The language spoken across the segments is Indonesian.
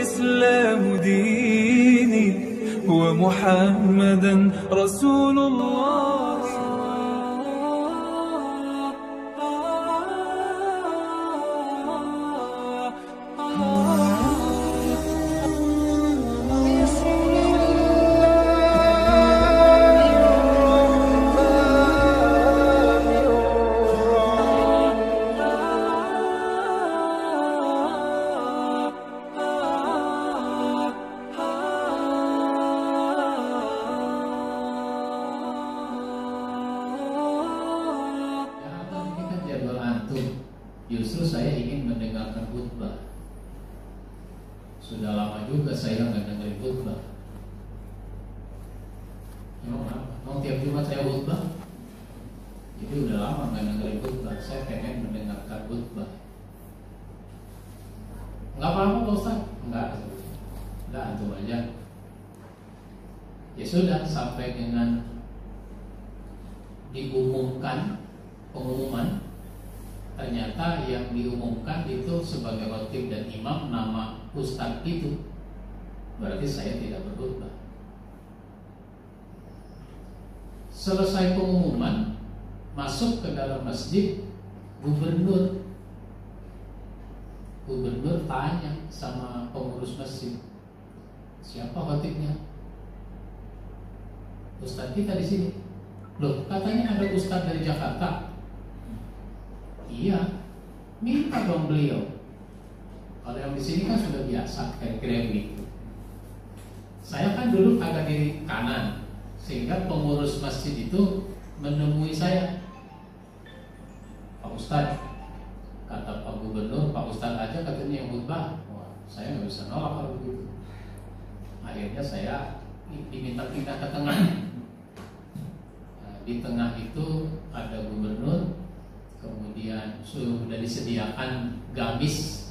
والإسلام ديني ومحمدا رسول الله. Justru saya ingin mendengarkan khutbah. Sudah lama juga saya nggak dengerin khutbah. Mau tiap Jumat saya khutbah. Jadi udah lama nggak dengerin khutbah. Saya pengen mendengarkan khutbah. Nggak apa-apa Pak Ustaz? Nggak antum aja. Ya sudah, sampai dengan diumumkan pengumuman, ternyata yang diumumkan itu sebagai khotib dan imam nama ustadz itu, berarti saya tidak berkhutbah. Selesai pengumuman, masuk ke dalam masjid, gubernur tanya sama pengurus masjid, siapa khotibnya? Ustadz kita di sini. Loh, katanya ada ustadz dari Jakarta. Iya, minta dong beliau. Kalau yang di sini kan sudah biasa, kira-kira begitu. Saya kan dulu agak di kanan, sehingga pengurus masjid itu menemui saya. Pak Ustadz, kata Pak Gubernur, Pak Ustadz aja katanya yang khutbah. Wah, saya nggak bisa nolak kalau begitu. Akhirnya saya diminta pindah ke tengah. Nah, di tengah itu ada gubernur. Kemudian sudah disediakan gamis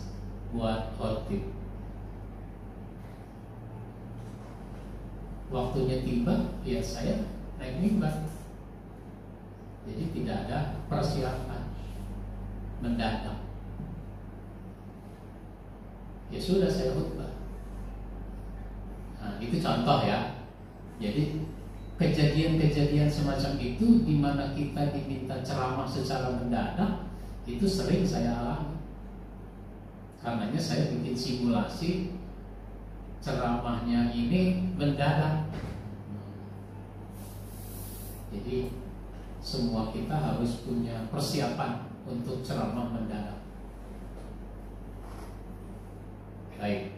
buat khotib. Waktunya tiba, ya saya naik mimbar. Jadi tidak ada persiapan, mendadak. Ya sudah, saya khutbah. Nah, itu contoh ya. Jadi kejadian-kejadian semacam itu di mana kita diminta ceramah secara mendadak, itu sering saya alami. Karenanya saya bikin simulasi ceramahnya ini mendadak. Jadi semua kita harus punya persiapan untuk ceramah mendadak. Baik.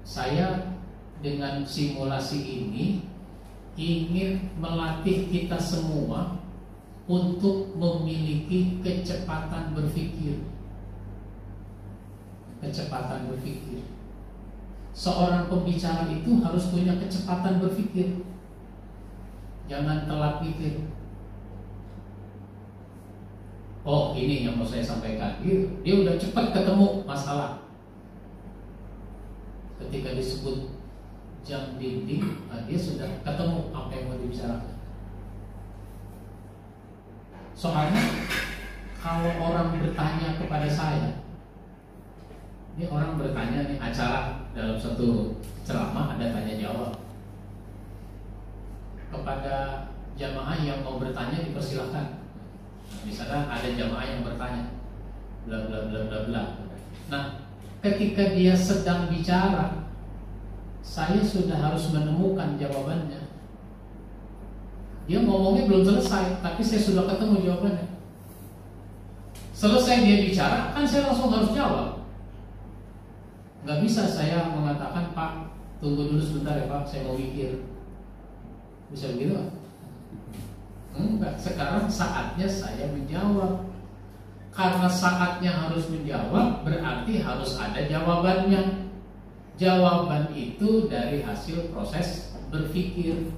Saya dengan simulasi ini ingin melatih kita semua untuk memiliki kecepatan berpikir. Kecepatan berpikir. Seorang pembicara itu harus punya kecepatan berpikir. Jangan telat pikir. Oh, ini yang mau saya sampaikan. Dia udah cepat ketemu masalah. Ketika disebut jam dinding, dia sudah ketemu apa yang mau dibicarakan. Soalnya kalau orang bertanya kepada saya, ini orang bertanya nih, acara dalam satu ceramah ada tanya jawab. Kepada jamaah yang mau bertanya dipersilahkan. Misalnya ada jamaah yang bertanya, bla bla bla bla bla. Nah, ketika dia sedang bicara, saya sudah harus menemukan jawabannya. Dia ngomongnya belum selesai, tapi saya sudah ketemu jawabannya. Selesai dia bicara, kan saya langsung harus jawab. Gak bisa saya mengatakan, Pak, tunggu dulu sebentar ya Pak, saya mau mikir. Bisa begitu Pak? Enggak, sekarang saatnya saya menjawab. Karena saatnya harus menjawab, berarti harus ada jawabannya. Jawaban itu dari hasil proses berpikir.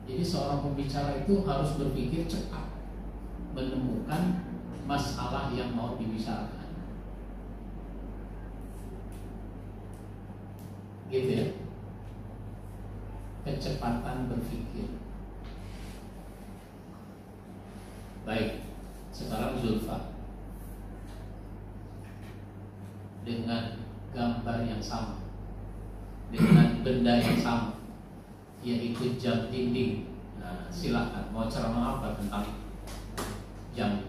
Jadi seorang pembicara itu harus berpikir cepat, menemukan masalah yang mau dibicarakan. Gitu ya. Kecepatan berpikir. Baik, sekarang Zulfa. benda yang sama, yaitu jam dinding. Nah, silakan mau ceramah apa tentang jam?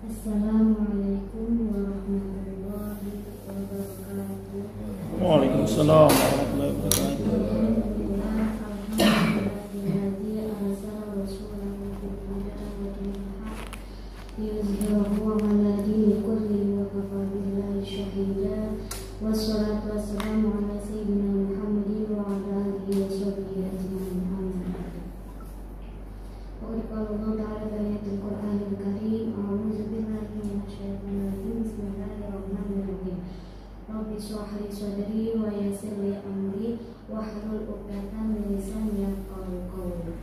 Assalamualaikum warahmatullahi wabarakatuh. Waalaikumsalam warahmatullahi wabarakatuh. Alhamdulillahilladzi arsala rasulahu bil huda wa dinil haqq liyuzhirahu 'ala dini kullihi wa kafaa billahi shahida. Wassalatu wassalamu ala sayyidina Muhammadin wa ala alihi wa sahbihi ajma'in. Qala Allah ta'ala fi ayatil Qur'anil Karim, a'udzu billahi minasyaitonir rajim. Bismillahirrahmanirrahim. Rabbi shrah li sadri wa yassir li amri wahlul 'uqdatam min lisani yafqahu qawli.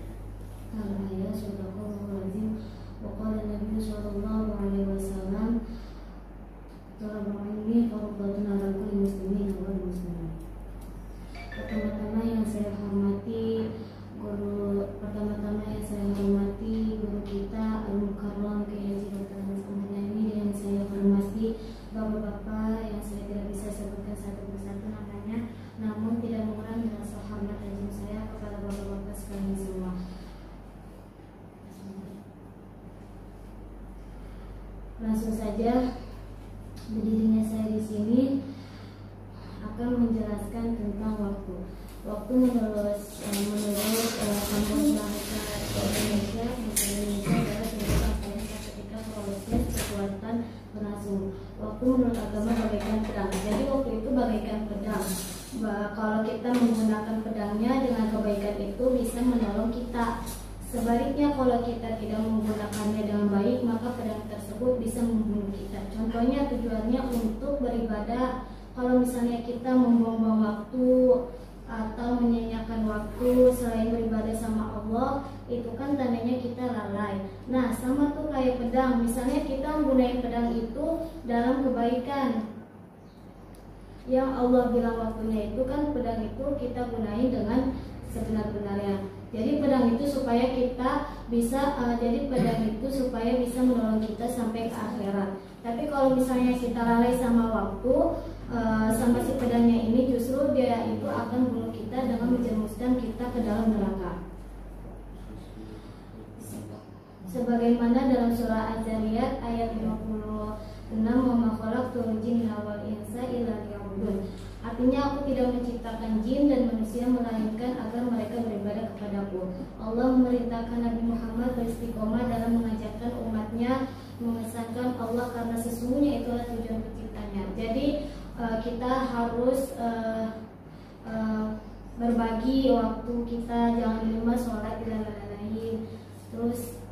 Al-ayat sadaqallahul azim. Wa qala Nabi sallallahu alaihi wasallam, "Talabul ilmi fardhatun 'ala kulli muslimin wal muslimat." Pertama-tama yang saya hormati guru kita Al-Mukarram Kiai Haji Dr. Ahmad Yani, dan saya hormati bapak-bapak yang saya tidak bisa sebutkan satu persatu namanya, namun tidak mengurangi rasa hormat dan saya kepada bapak-bapak sekalian semua. Langsung saja, berdirinya saya di sini akan menjelaskan tentang waktu. Waktu menurut Kamus Bahasa Indonesia adalah sebuah kata ketika proses kekuatan berlangsung. Waktu menurut agama bagaikan pedang. Jadi waktu itu bagaikan pedang. Kalau kita menggunakan pedangnya dengan kebaikan itu bisa menolong kita. Sebaliknya kalau kita tidak menggunakannya dengan baik, maka pedang tersebut bisa membunuh kita. Contohnya tujuannya untuk beribadah. Kalau misalnya kita membuang-buang waktu atau menyanyiakan waktu selain beribadah sama Allah, itu kan tandanya kita lalai. Nah, sama tuh kayak pedang. Misalnya kita menggunakan pedang itu dalam kebaikan, yang Allah bilang waktunya itu kan pedang itu kita gunain dengan sebenar-benarnya. Jadi pedang itu supaya kita bisa menolong kita sampai ke akhirat. Tapi kalau misalnya kita lalai sama waktu, sama si pedangnya ini, justru dia itu akan bunuh kita dengan menjerumuskan kita ke dalam neraka. Sebagaimana dalam surah Az-Zariyat ayat 56, "Wa ma khalaqtul jinna wal insa illa liya'budun." Artinya, aku tidak menciptakan jin dan manusia melainkan agar mereka beribadah kepadaku. Allah memerintahkan Nabi Muhammad beristiqomah dalam mengajarkan umatnya mengesahkan Allah, karena sesungguhnya itulah tujuan penciptanya. Jadi kita harus berbagi waktu kita, jangan lupa sholat dan lain-lain. Terus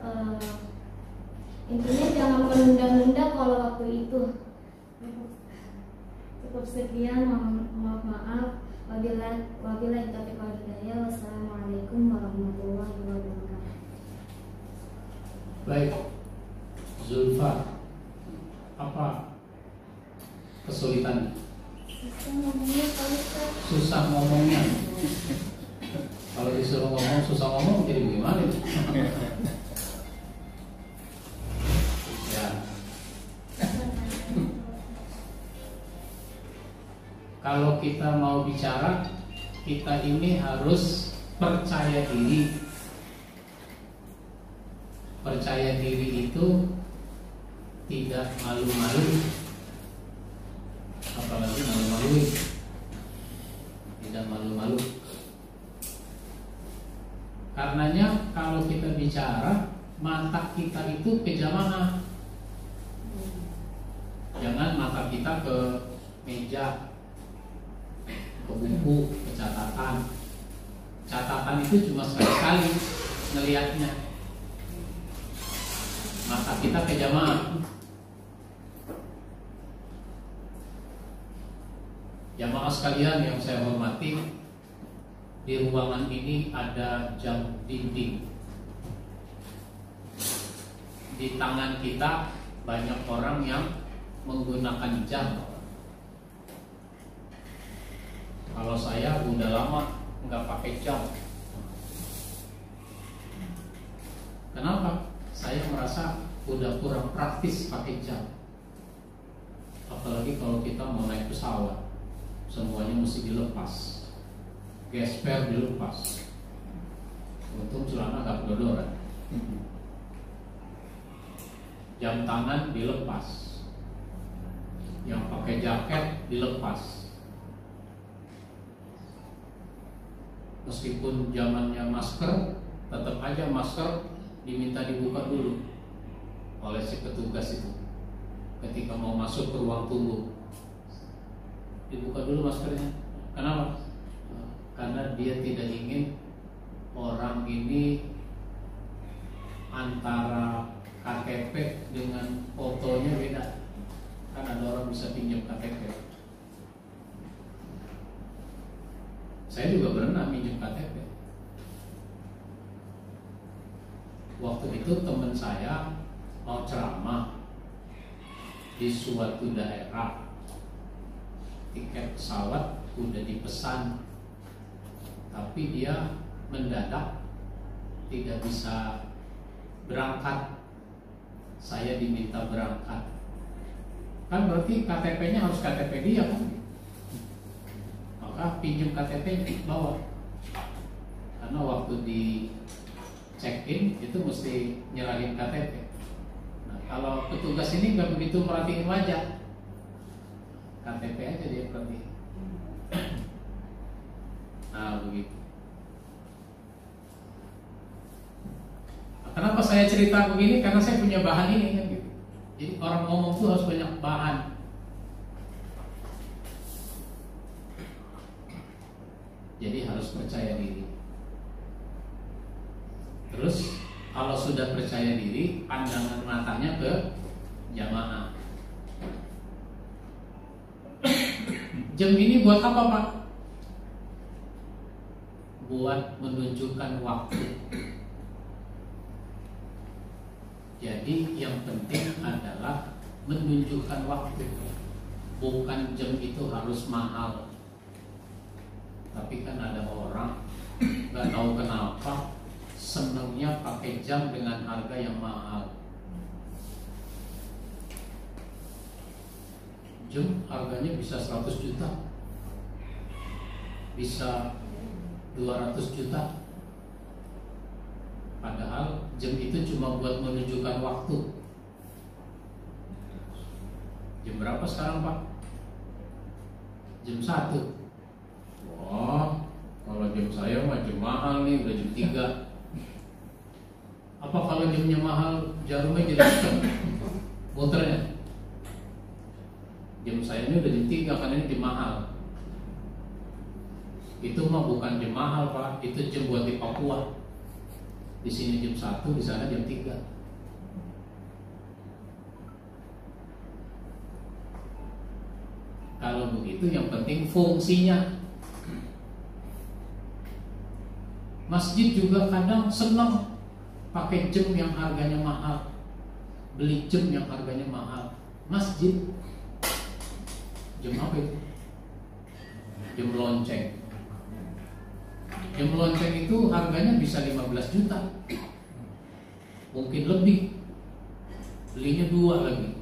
intinya jangan menunda-nunda kalau waktu itu. Cukup sekian, maaf. Wabillahi taufiq wal hidayah. Wassalamualaikum warahmatullahi wabarakatuh. Baik, Zulfa, apa kesulitan? Susah ngomongnya. Kalau disuruh ngomong susah ngomong, jadi gimana? Ya. Kalau kita mau bicara, kita ini harus percaya diri. Percaya diri itu tidak malu-malu, apalagi malu-maluin. Tidak malu-malu. Karenanya kalau kita bicara, mata kita itu ke jamaah. Jangan mata kita ke meja, ke buku, ke catatan. Catatan itu cuma sekali-sekali ngelihatnya. Mata kita ke jamaah. Jamaah sekalian yang saya hormati, di ruangan ini ada jam dinding. Di tangan kita banyak orang yang menggunakan jam. Kalau saya udah lama nggak pakai jam. Kenapa? Saya merasa udah kurang praktis pakai jam. Apalagi kalau kita mau naik pesawat. semuanya mesti dilepas, gesper dilepas. Untung celana gak kedodoran. Jam tangan dilepas, yang pakai jaket dilepas. Meskipun zamannya masker, tetap aja masker diminta dibuka dulu oleh si petugas itu. Ketika mau masuk ke ruang tunggu, dibuka dulu maskernya. Kenapa? Karena dia tidak ingin orang ini antara KTP dengan fotonya beda. Kan ada orang bisa pinjam KTP. Saya juga pernah pinjam KTP. Waktu itu teman saya mau ceramah di suatu daerah, tiket pesawat udah dipesan, tapi dia mendadak tidak bisa berangkat. Saya diminta berangkat, kan berarti KTP-nya harus KTP dia kan? Maka pinjam KTP bawa, karena waktu di check-in itu mesti nyerahin KTP. Kalau petugas ini nggak begitu merhatiin wajah, KTP aja dia perhatiin. Nah begitu. Kenapa saya cerita begini? Karena saya punya bahan ini kan gitu. Jadi orang ngomong tuh harus banyak bahan. Jadi harus percaya diri. Terus kalau sudah percaya diri, pandangan matanya ke jamaah. Jam ini buat apa Pak? Buat menunjukkan waktu. Jadi yang penting adalah menunjukkan waktu. Bukan jam itu harus mahal. Tapi kan ada orang gak tahu kenapa senangnya pakai jam dengan harga yang mahal. Jam harganya bisa 100 juta, bisa 200 juta. Padahal jam itu cuma buat menunjukkan waktu. Jam berapa sekarang Pak? Jam 1. Wah, kalau jam saya mah jam mahal nih, udah jam 3. Apa kalau jamnya mahal, jarumnya jadi hitam muternya? Jam saya ini udah jam 3 karena ini jam mahal. Itu mah bukan jam mahal Pak, itu jam buat di Papua. Di sini jam 1, di sana jam 3. Kalau begitu yang penting fungsinya. Masjid juga kadang senang pakai jam yang harganya mahal, beli jam yang harganya mahal. Masjid jam apa itu? Jam lonceng. Jam lonceng itu harganya bisa 15 juta, mungkin lebih. Belinya 2 lagi,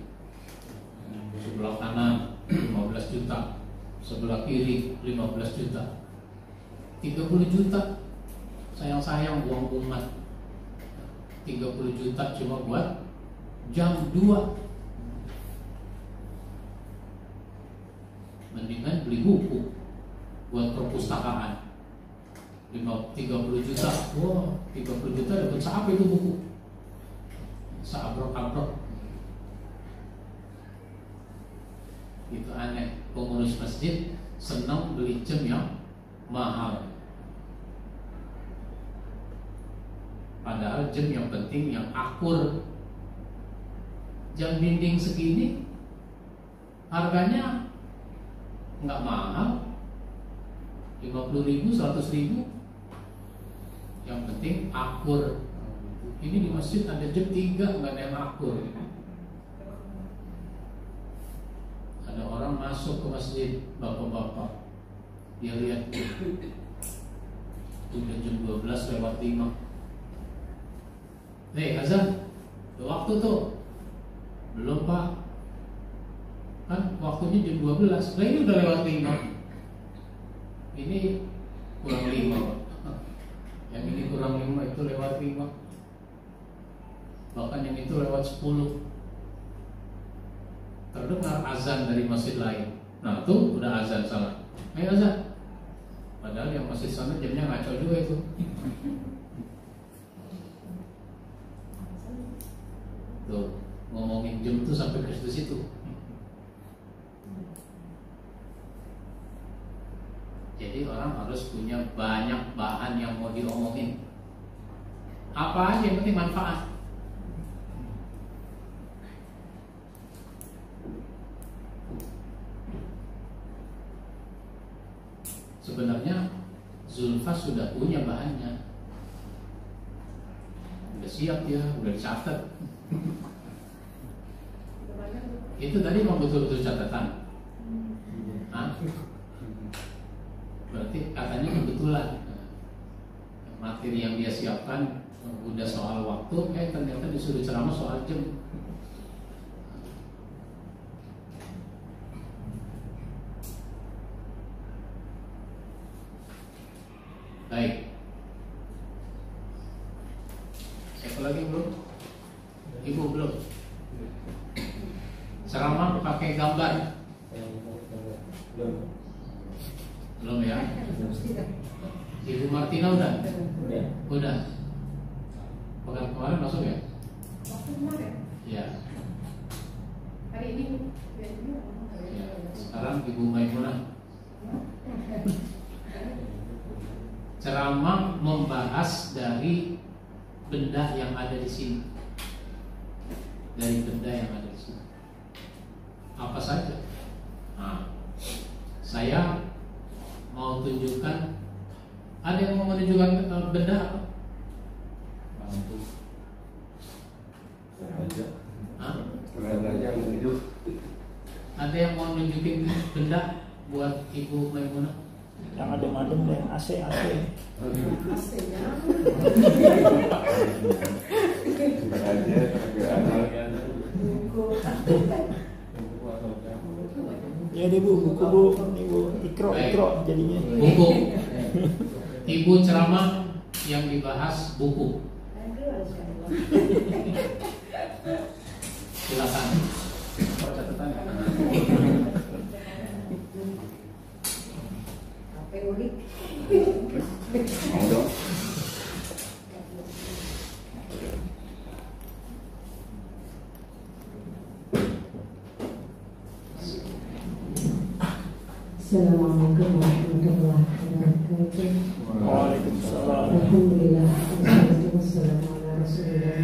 sebelah kanan 15 juta, sebelah kiri 15 juta, 30 juta. Sayang-sayang buang umat. 30 juta cuma buat jam 2. Mendingan beli buku buat perpustakaan. 30 juta. Wah, 30 juta dapat seapa itu buku? Seabrok-abrok. Itu aneh. Pengurus masjid senang beli jam yang mahal. Padahal jam yang penting yang akur. Jam dinding segini harganya nggak mahal, 50.000, 100.000. Yang penting akur. Ini di masjid ada jam 3 nggak ada yang akur. Ada orang masuk ke masjid, bapak-bapak, dia lihat udah jam 12 lewat 5. Hei azan, udah waktu tuh. Belum Pak, kan waktunya jam 12. Nah ini udah lewat 5. ini kurang 5, yang ini kurang 5 itu lewat 5, bahkan yang itu lewat 10. Terdengar azan dari masjid lain. Nah tuh udah azan salah. Ayo azan. Padahal yang masjid sana jamnya ngaco juga itu. Tuh ngomongin jam tuh sampai ke situ. Jadi orang harus punya banyak bahan yang mau diomongin. Apa aja yang penting manfaat. Sebenarnya Zulfa sudah punya bahannya, udah siap ya, udah dicatat. Itu tadi mau betul-betul catatan. Hah? Berarti katanya kebetulan materi yang dia siapkan udah soal waktu, ternyata disuruh ceramah soal jam. Baik. Siapa lagi belum? Ibu belum? Ceramah pakai gambar? Belum ya? Ibu Martina udah? Udah. Pekan kemarin masuk ya? Ya. Hari ini. Ya. Sekarang Ibu Maimunah. Ceramah membahas dari benda yang ada di sini. Dari benda yang ada di sini. Apa saja? Nah, saya mau tunjukkan. Ada yang mau menunjukkan benda apa? Hah? Ada yang mau nunjukin benda buat Ibu Maimunah? Yang adem-adem deh, AC. Ya deh bu, buku bu, ibu ikro jadinya. Buku. Ibu ceramah yang dibahas buku. Silakan. Catatan. Mau dong. Assalamualaikum warahmatullahi wabarakatuh. Waalaikumsalam. Alhamdulillah. Wassalatu wassalamu ala Rasulillah.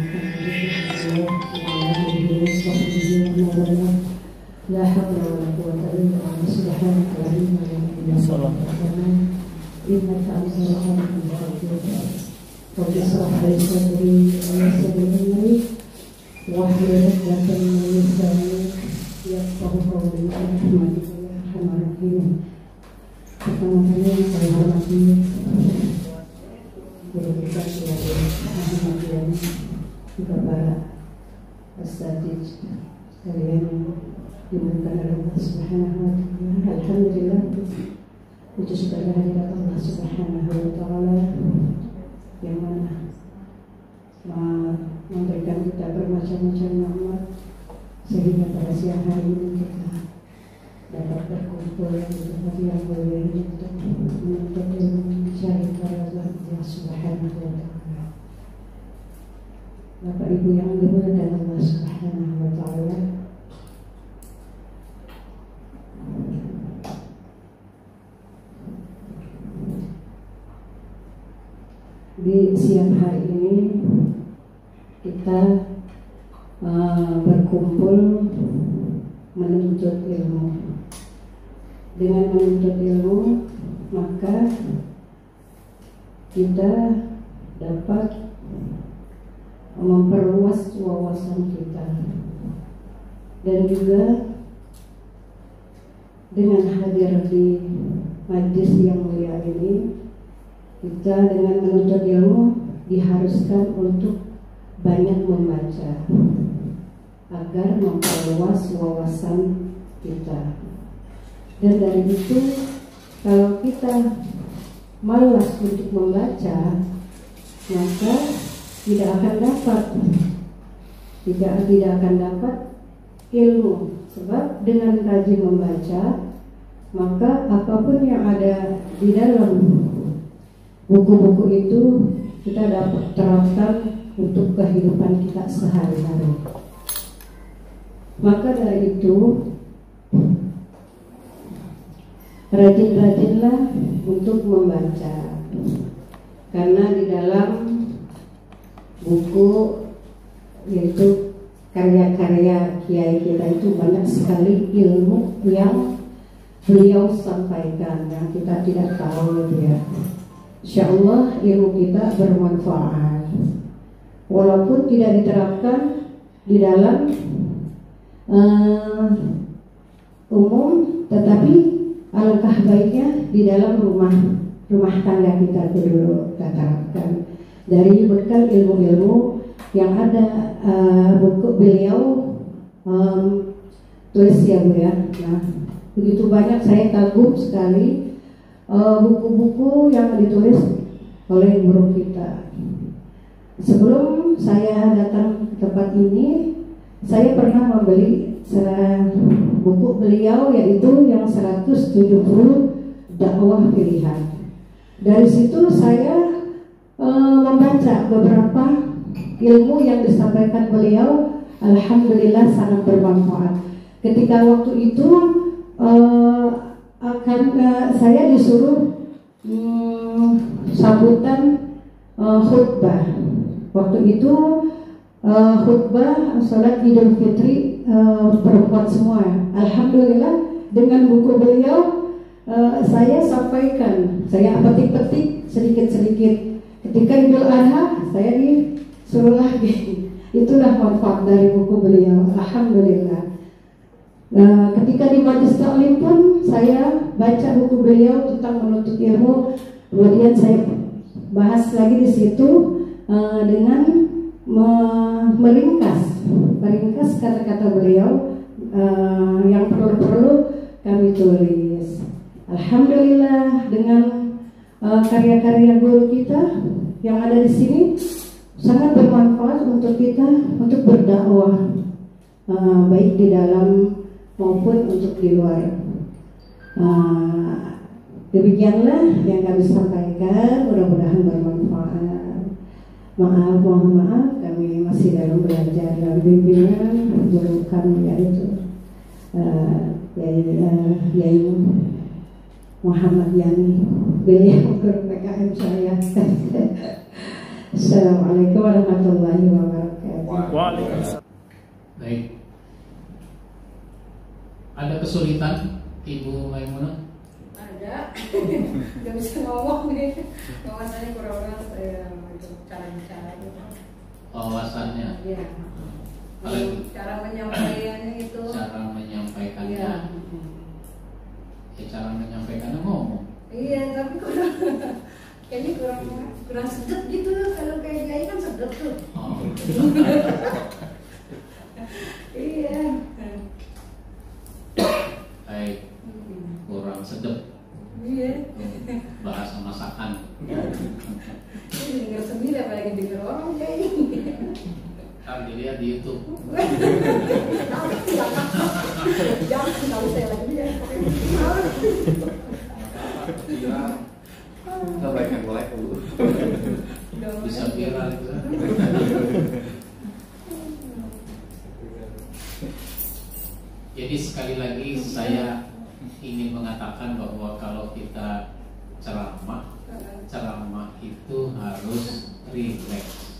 La haula wa la quwwata illa billah. Subhanaka la ilma lana illa ma 'allamtana. Innaka antal alimul hakim. Rabbi ishrah li sadri wa yassir li amri wahlul 'uqdatam min lisani yafqahu qawli. Alhamdulillah. Pertama kali saya hormati guru kita Muhammadiyah, juga para asatidz sekalian dimuliakan oleh Allah Subhanahu wa taala. Alhamdulillah, puji syukur kehadirat Allah Subhanahu wa taala yang mana memberikan kita bermacam-macam nikmat sehingga pada siang hari ini kita dapat berkumpul di tempat yang mulia untuk menuntut ilmu mencari karya Allah Subhanahu wa taala. Bapak Ibu yang dimuliakan Allah Subhanahu wa taala, di siang hari ini kita berkumpul menuntut ilmu. Dengan menuntut ilmu, maka kita dapat memperluas wawasan kita, dan juga dengan hadir di majlis yang mulia ini, kita dengan menuntut ilmu diharuskan untuk banyak membaca agar memperluas wawasan kita. Dan dari itu Kalau kita malas untuk membaca, maka tidak akan dapat ilmu. Sebab dengan rajin membaca, maka apapun yang ada di dalam buku-buku itu kita dapat terapkan untuk kehidupan kita sehari-hari. Maka dari itu, rajin-rajinlah untuk membaca, karena di dalam buku, yaitu karya-karya kiai kita itu banyak sekali ilmu yang beliau sampaikan yang kita tidak tahu ya. Insya Allah ilmu kita bermanfaat, walaupun tidak diterapkan di dalam umum, tetapi alangkah baiknya di dalam rumah tangga kita dulu kita terapkan dari bekal ilmu-ilmu yang ada. Buku beliau tulis ya Bu ya. Nah, begitu banyak, saya kagum sekali buku-buku yang ditulis oleh guru kita. Sebelum saya datang ke tempat ini, saya pernah membeli buku beliau, yaitu yang 170 dakwah pilihan. Dari situ saya membaca beberapa ilmu yang disampaikan beliau. Alhamdulillah sangat bermanfaat. Ketika waktu itu saya disuruh sambutan khutbah. Waktu itu khutbah salat Idul Fitri perempuan semua. Alhamdulillah dengan buku beliau saya sampaikan, saya petik-petik sedikit-sedikit. Ketika Idul Adha saya disuruh lagi. Itulah manfaat dari buku beliau. Alhamdulillah. Ketika di majelis taklim pun saya baca buku beliau tentang menuntut ilmu. Kemudian saya bahas lagi di situ dengan meringkas kata-kata beliau yang perlu kami tulis. Alhamdulillah dengan karya-karya guru kita yang ada di sini sangat bermanfaat untuk kita untuk berdakwah, baik di dalam maupun untuk di luar. Demikianlah yang kami sampaikan, mudah-mudahan bermanfaat. Mohon maaf, kami masih dalam belajar dalam bimbingan guru kami, yaitu Yai Muhammad Yani, beliau guru PKM saya. Assalamualaikum warahmatullahi wabarakatuh. Waalaikumsalam. Baik. Ada kesulitan Ibu Maimunah? Ada. Gak bisa ngomong nih. Wawasannya kurang-kurang saya cara bicara gitu. Wawasannya. Iya. Cara menyampaikannya itu. Cara menyampaikannya. Iya. Cara menyampaikannya ngomong. Iya, tapi kayaknya kurang sedap gitu. Kalau kayak gini kan sedap tuh. Oh. Iya. Baik. Kurang sedap. Iya. Bahasa masakan. Ini dengar sendiri apalagi dengar orang kayak gini. Kan dilihat di YouTube. Jangan tahu saya lagi ya. Nggak baik yang like dulu. Bisa viral itu. Jadi sekali lagi saya ingin mengatakan bahwa kalau kita ceramah itu harus rileks.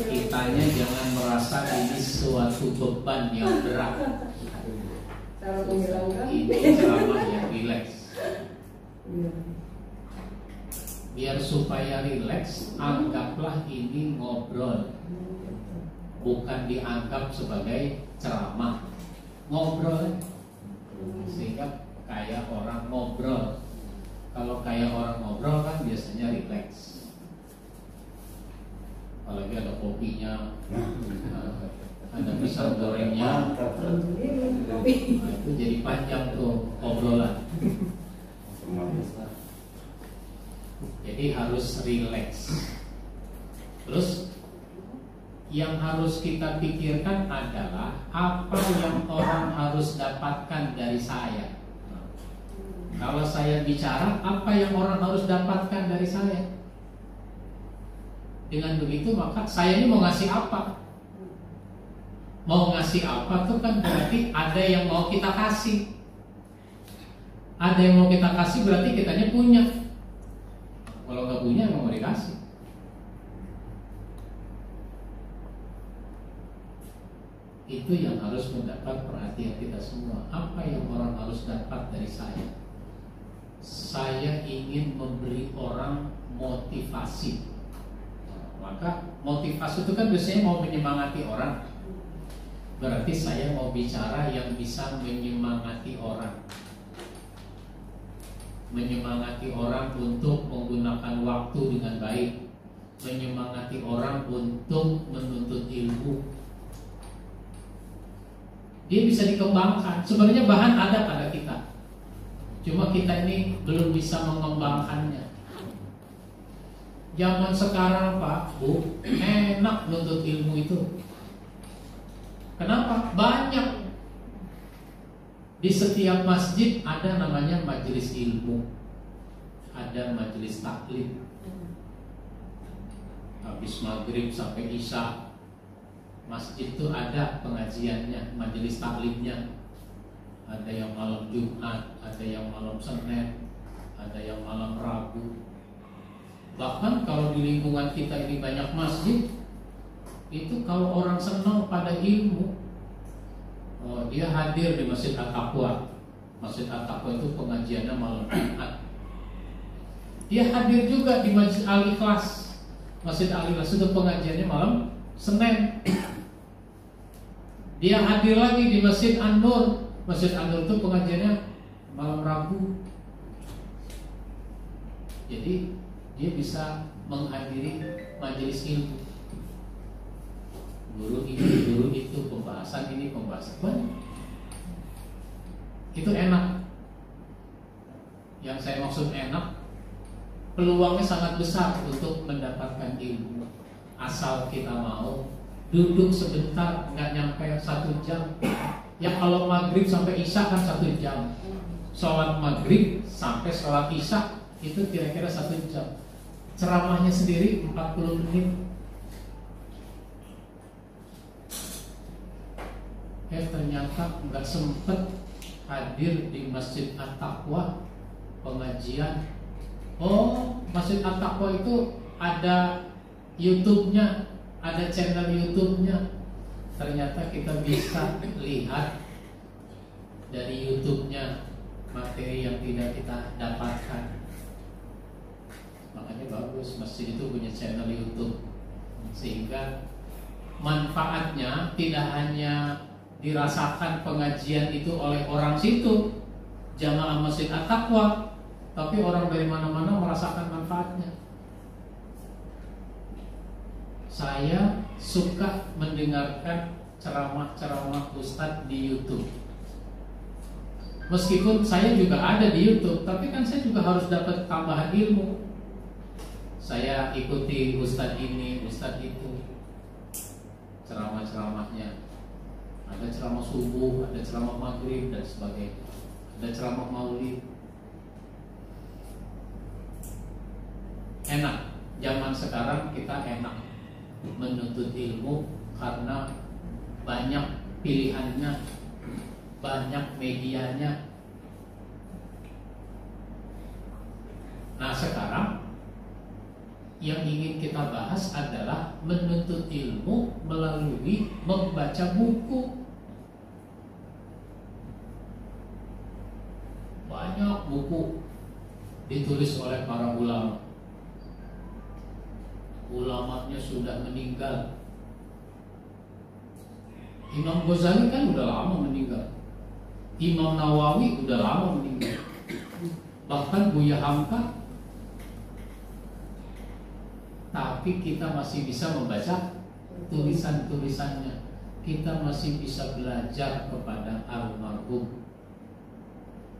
Kitanya jangan merasa ini suatu beban yang berat. Ini ceramah yang rileks. Biar supaya rileks, anggaplah ini ngobrol, bukan dianggap sebagai ceramah. Ngobrol, sehingga kayak orang ngobrol. Kalau kayak orang ngobrol kan biasanya rileks. Apalagi ada kopinya, ada pisang gorengnya. Nah, itu jadi panjang tuh obrolan. Jadi harus rileks. Terus yang harus kita pikirkan adalah apa yang orang harus dapatkan dari saya. Kalau saya bicara, apa yang orang harus dapatkan dari saya? Dengan begitu maka saya ini mau ngasih apa? Mau ngasih apa tuh kan berarti ada yang mau kita kasih. Ada yang mau kita kasih berarti kitanya punya. Kalau nggak punya emang mau dikasih. Itu yang harus mendapat perhatian kita semua. Apa yang orang harus dapat dari saya? Saya ingin memberi orang motivasi. Maka motivasi itu kan biasanya mau menyemangati orang. Berarti saya mau bicara yang bisa menyemangati orang. Menyemangati orang untuk menggunakan waktu dengan baik. Menyemangati orang untuk menuntut ilmu. Dia bisa dikembangkan. Sebenarnya bahan ada pada kita. Cuma kita ini belum bisa mengembangkannya. Zaman sekarang Pak, Bu, enak menuntut ilmu itu. Kenapa? Banyak. Di setiap masjid ada namanya majelis ilmu. Ada majelis taklim. Habis maghrib sampai isya, masjid itu ada pengajiannya, majelis taklimnya. Ada yang malam Jumat, ada yang malam Senin, ada yang malam Rabu. Bahkan kalau di lingkungan kita ini banyak masjid, itu kalau orang senang pada ilmu, dia hadir di Masjid At-Taqwa. Masjid At-Taqwa itu pengajiannya malam Jumat. Dia hadir juga di Masjid Al-Ikhlas. Masjid Al-Ikhlas itu pengajiannya malam Senin. Dia hadir lagi di Masjid An-Nur. Masjid An-Nur itu pengajiannya malam Rabu. Jadi dia bisa menghadiri majelis ilmu. Guru ini, guru itu, pembahasan ini, pembahasan banyak. Itu enak. Yang saya maksud enak, peluangnya sangat besar untuk mendapatkan ilmu. Asal kita mau duduk sebentar, nggak nyampe 1 jam. Ya kalau maghrib sampai isya kan 1 jam. Sholat maghrib sampai sholat isya itu kira-kira 1 jam. Ceramahnya sendiri 40 menit. Ternyata nggak sempet hadir di Masjid At-Taqwa pengajian. Oh, Masjid At-Taqwa itu ada YouTube-nya, ada channel YouTube-nya. Ternyata kita bisa lihat dari YouTube-nya materi yang tidak kita dapatkan. Makanya bagus masjid itu punya channel YouTube, sehingga manfaatnya tidak hanya dirasakan pengajian itu oleh orang situ, jamaah Masjid At-Taqwa, tapi orang dari mana-mana merasakan manfaatnya. Saya suka mendengarkan ceramah-ceramah Ustadz di YouTube. Meskipun saya juga ada di YouTube, tapi kan saya juga harus dapat tambahan ilmu. Saya ikuti Ustadz ini, Ustadz itu, ceramah-ceramahnya. Ada ceramah subuh, ada ceramah maghrib dan sebagainya. Ada ceramah maulid. Enak. Zaman sekarang kita enak menuntut ilmu karena banyak pilihannya, banyak medianya. Nah sekarang yang ingin kita bahas adalah menuntut ilmu melalui membaca buku. Banyak buku ditulis oleh para ulama. Ulamanya sudah meninggal. Imam Ghazali kan udah lama meninggal. Imam Nawawi udah lama meninggal. Bahkan Buya Hamka. Tapi kita masih bisa membaca tulisan-tulisannya. kita masih bisa belajar kepada almarhum.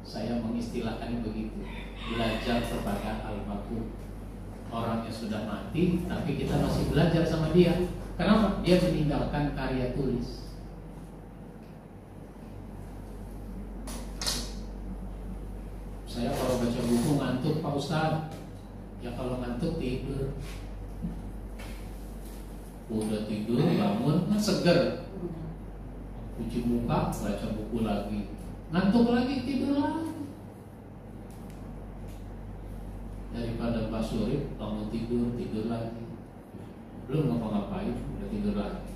Saya mengistilahkannya begitu, belajar kepada almarhum. Orangnya sudah mati, tapi kita masih belajar sama dia. Kenapa? Dia meninggalkan karya tulis. Saya kalau baca buku ngantuk Pak Ustadz, ya kalau ngantuk tidur. Udah tidur, bangun, kan seger. Cuci muka, baca buku lagi. Ngantuk lagi, tidur lagi. Daripada Pak Surip, bangun tidur, tidur lagi. Belum ngapa-ngapain, udah tidur lagi.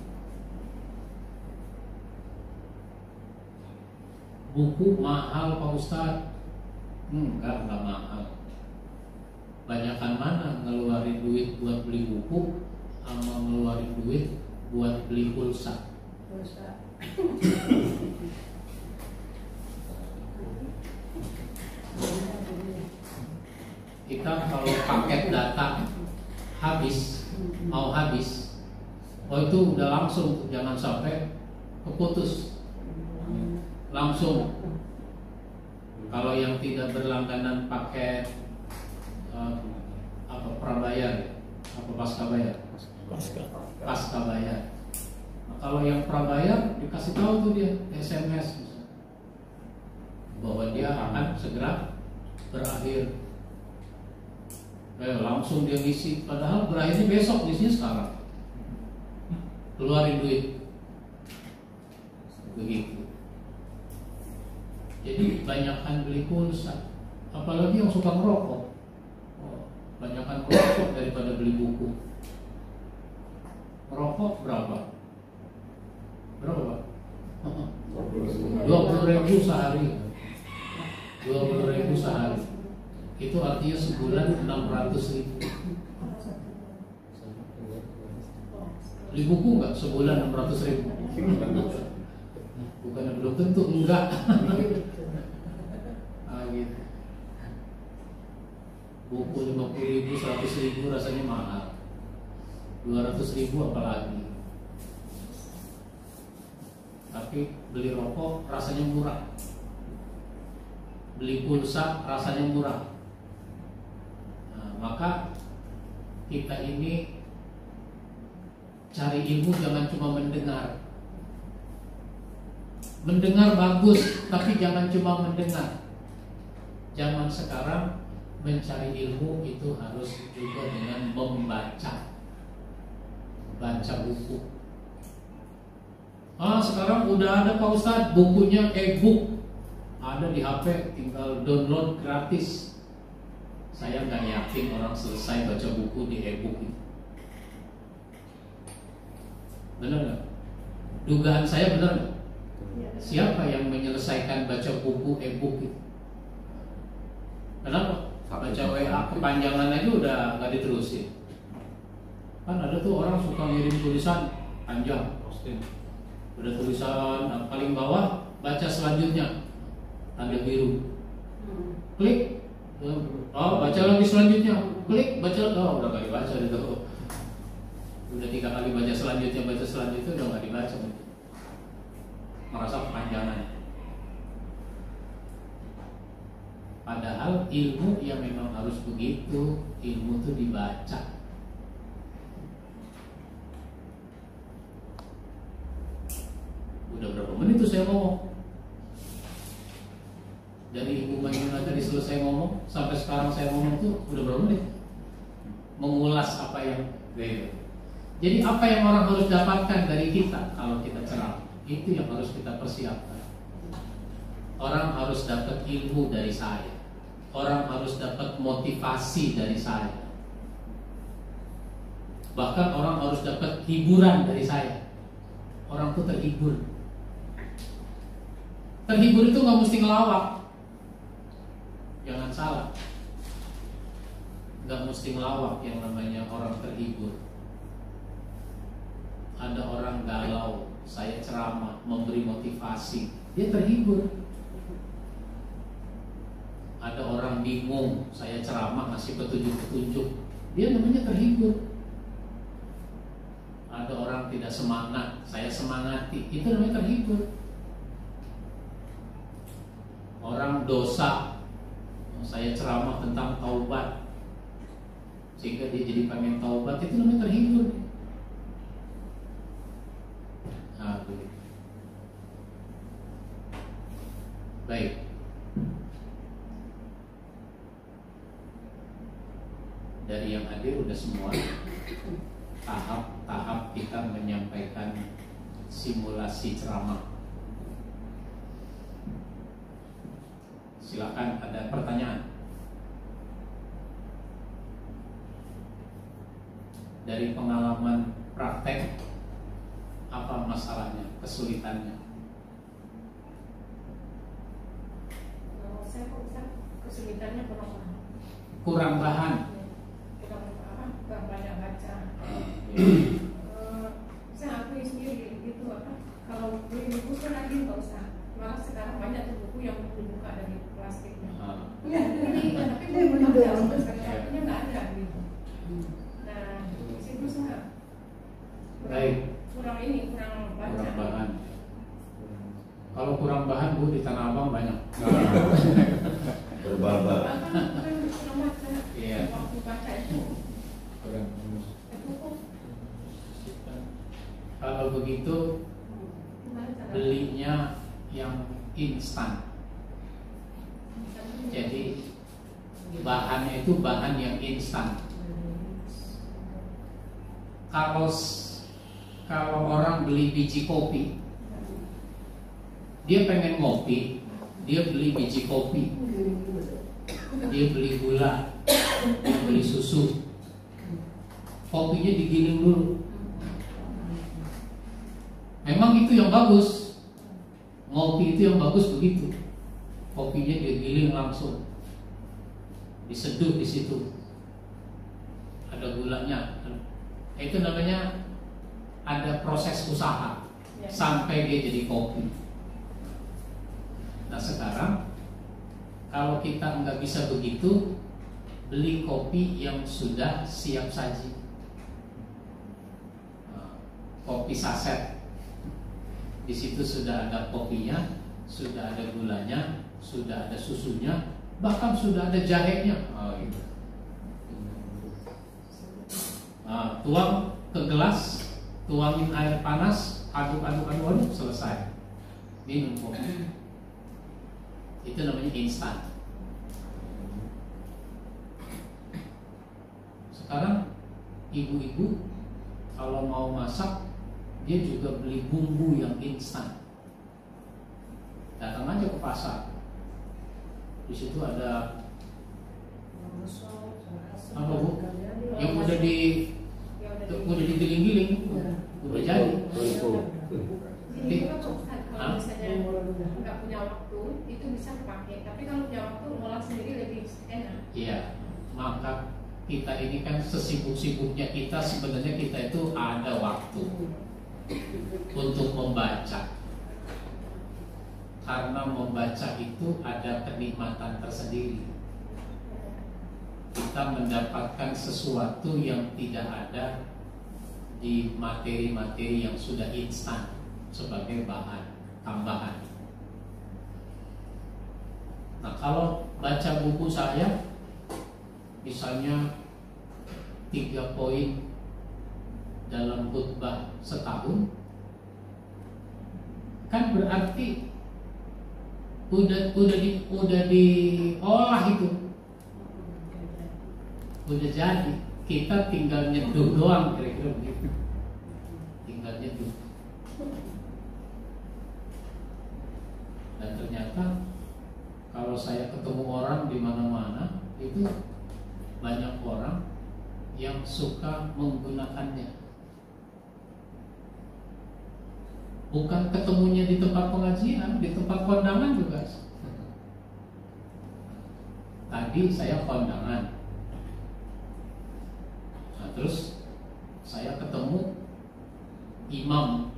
Buku mahal Pak Ustadz? Enggak mahal. Banyakan mana ngeluarin duit buat beli buku sama ngeluarin duit buat beli pulsa? Kita kalau paket data mau habis, itu udah langsung, jangan sampai keputus. Langsung. Kalau yang tidak berlangganan paket prabayar, pasca bayar? Pasca bayar. Nah, kalau yang prabayar dikasih tahu tuh dia SMS bahwa dia akan segera berakhir. Langsung dia ngisi, padahal berakhirnya besok, ngisinya sekarang. Keluarin duit. Begitu. Jadi banyakkan beli pulsa, apalagi yang suka merokok. Banyakkan merokok daripada beli buku. Merokok berapa? Berapa? 20.000 sehari. 20.000 sehari. Itu artinya sebulan 600.000. Beli buku nggak sebulan 600.000? Bukannya belum tentu, enggak. Gitu. Buku 50.000, 100.000 rasanya mahal. 200.000 apalagi. Tapi beli rokok rasanya murah. Beli pulsa rasanya murah. Nah, maka kita ini cari ilmu jangan cuma mendengar. Mendengar bagus, tapi jangan cuma mendengar. Zaman sekarang mencari ilmu itu harus juga dengan membaca. Baca buku. Sekarang udah ada Pak Ustadz, bukunya e-book. Ada di HP, tinggal download gratis. Saya nggak yakin orang selesai baca buku di e-book itu. Benar nggak? Dugaan saya benar nggak? Siapa yang menyelesaikan baca buku e-book itu? Kenapa? Baca WA kepanjangan aja udah nggak diterusin. Kan ada tuh orang suka ngirim tulisan panjang, udah tulisan paling bawah, baca selanjutnya tanda biru, klik, baca lagi selanjutnya, klik, baca, udah nggak dibaca itu. Udah 3 kali baca selanjutnya udah nggak dibaca. Merasa kepanjangan. Padahal ilmu yang memang harus begitu, ilmu itu dibaca. Udah berapa menit tuh saya ngomong? Dari Ibu Maimunah tadi selesai ngomong sampai sekarang saya ngomong tuh udah berapa menit? Mengulas apa yang beda. Jadi apa yang orang harus dapatkan dari kita kalau kita ceramah, itu yang harus kita persiapkan. Orang harus dapat ilmu dari saya. Orang harus dapat motivasi dari saya. Bahkan orang harus dapat hiburan dari saya. Orang tuh terhibur. Terhibur itu gak mesti ngelawak. Jangan salah. Gak mesti ngelawak yang namanya orang terhibur. Ada orang galau, saya ceramah, memberi motivasi, dia terhibur. Ada orang bingung, saya ceramah ngasih petunjuk-petunjuk, dia namanya terhibur. Ada orang orang tidak semangat, saya semangati, itu namanya terhibur. Orang dosa, saya ceramah tentang taubat, sehingga dia jadi pengen taubat, itu namanya terhibur. Nah, begitu. Baik. Dari yang hadir udah semua tahap-tahap kita menyampaikan simulasi ceramah. Silakan, ada pertanyaan dari pengalaman praktek, apa masalahnya, kesulitannya? Kalau saya kok bisa kesulitannya kurang paham. Kurang bahan. Kurang banyak baca. Saya akui sendiri gitu apa? Kalau beli buku kan lagi nggak usah. Malah sekarang banyak tuh buku yang dibuka dari plastiknya. Ini tapi dia belum baca sampai sekarang nggak ada gitu. Nah, di situ saya kurang baca. Kurang bahan. Kalau kurang bahan, Bu, di Tanah Abang banyak. Berbaba. Kurang baca. Iya. Waktu baca itu. Kalau begitu belinya yang instan. Jadi bahannya itu bahan yang instan. Kalau orang beli biji kopi, dia pengen ngopi, dia beli biji kopi, dia beli gula, dia beli susu. Kopinya digiling dulu. Memang itu yang bagus. Ngopi itu yang bagus begitu. Kopinya digiling langsung, diseduh di situ. Ada gulanya. Itu namanya ada proses usaha sampai dia jadi kopi. Nah sekarang kalau kita nggak bisa begitu, beli kopi yang sudah siap saji. Kopi saset, di situ sudah ada kopinya, sudah ada gulanya, sudah ada susunya, bahkan sudah ada jahenya. Gitu. Tuang ke gelas, tuangin air panas, aduk, selesai. Minum kopi. Itu namanya instan. Sekarang ibu-ibu kalau mau masak, dia juga beli bumbu yang instan. Datang aja ke pasar. Di situ ada apa, Bu? Yang udah digiling-giling, udah jadi. Jadi kalau misalnya nggak punya waktu, itu bisa dipakai. Tapi kalau punya waktu, ngolah sendiri lebih enak. Iya, maka kita ini kan sesibuk-sibuknya kita, sebenarnya kita itu ada waktu untuk membaca. Karena membaca itu ada kenikmatan tersendiri. Kita mendapatkan sesuatu yang tidak ada di materi-materi yang sudah instan sebagai bahan tambahan. Nah, kalau baca buku saya, misalnya 3 poin dalam khutbah setahun, kan berarti udah diolah itu, udah jadi. Kita tinggal nyeduh doang, kira-kira begitu. Tinggal nyeduh. Dan ternyata kalau saya ketemu orang di mana-mana, itu banyak orang yang suka menggunakannya. Bukan ketemunya di tempat pengajian, di tempat kondangan juga. Tadi saya kondangan. Nah, terus saya ketemu imam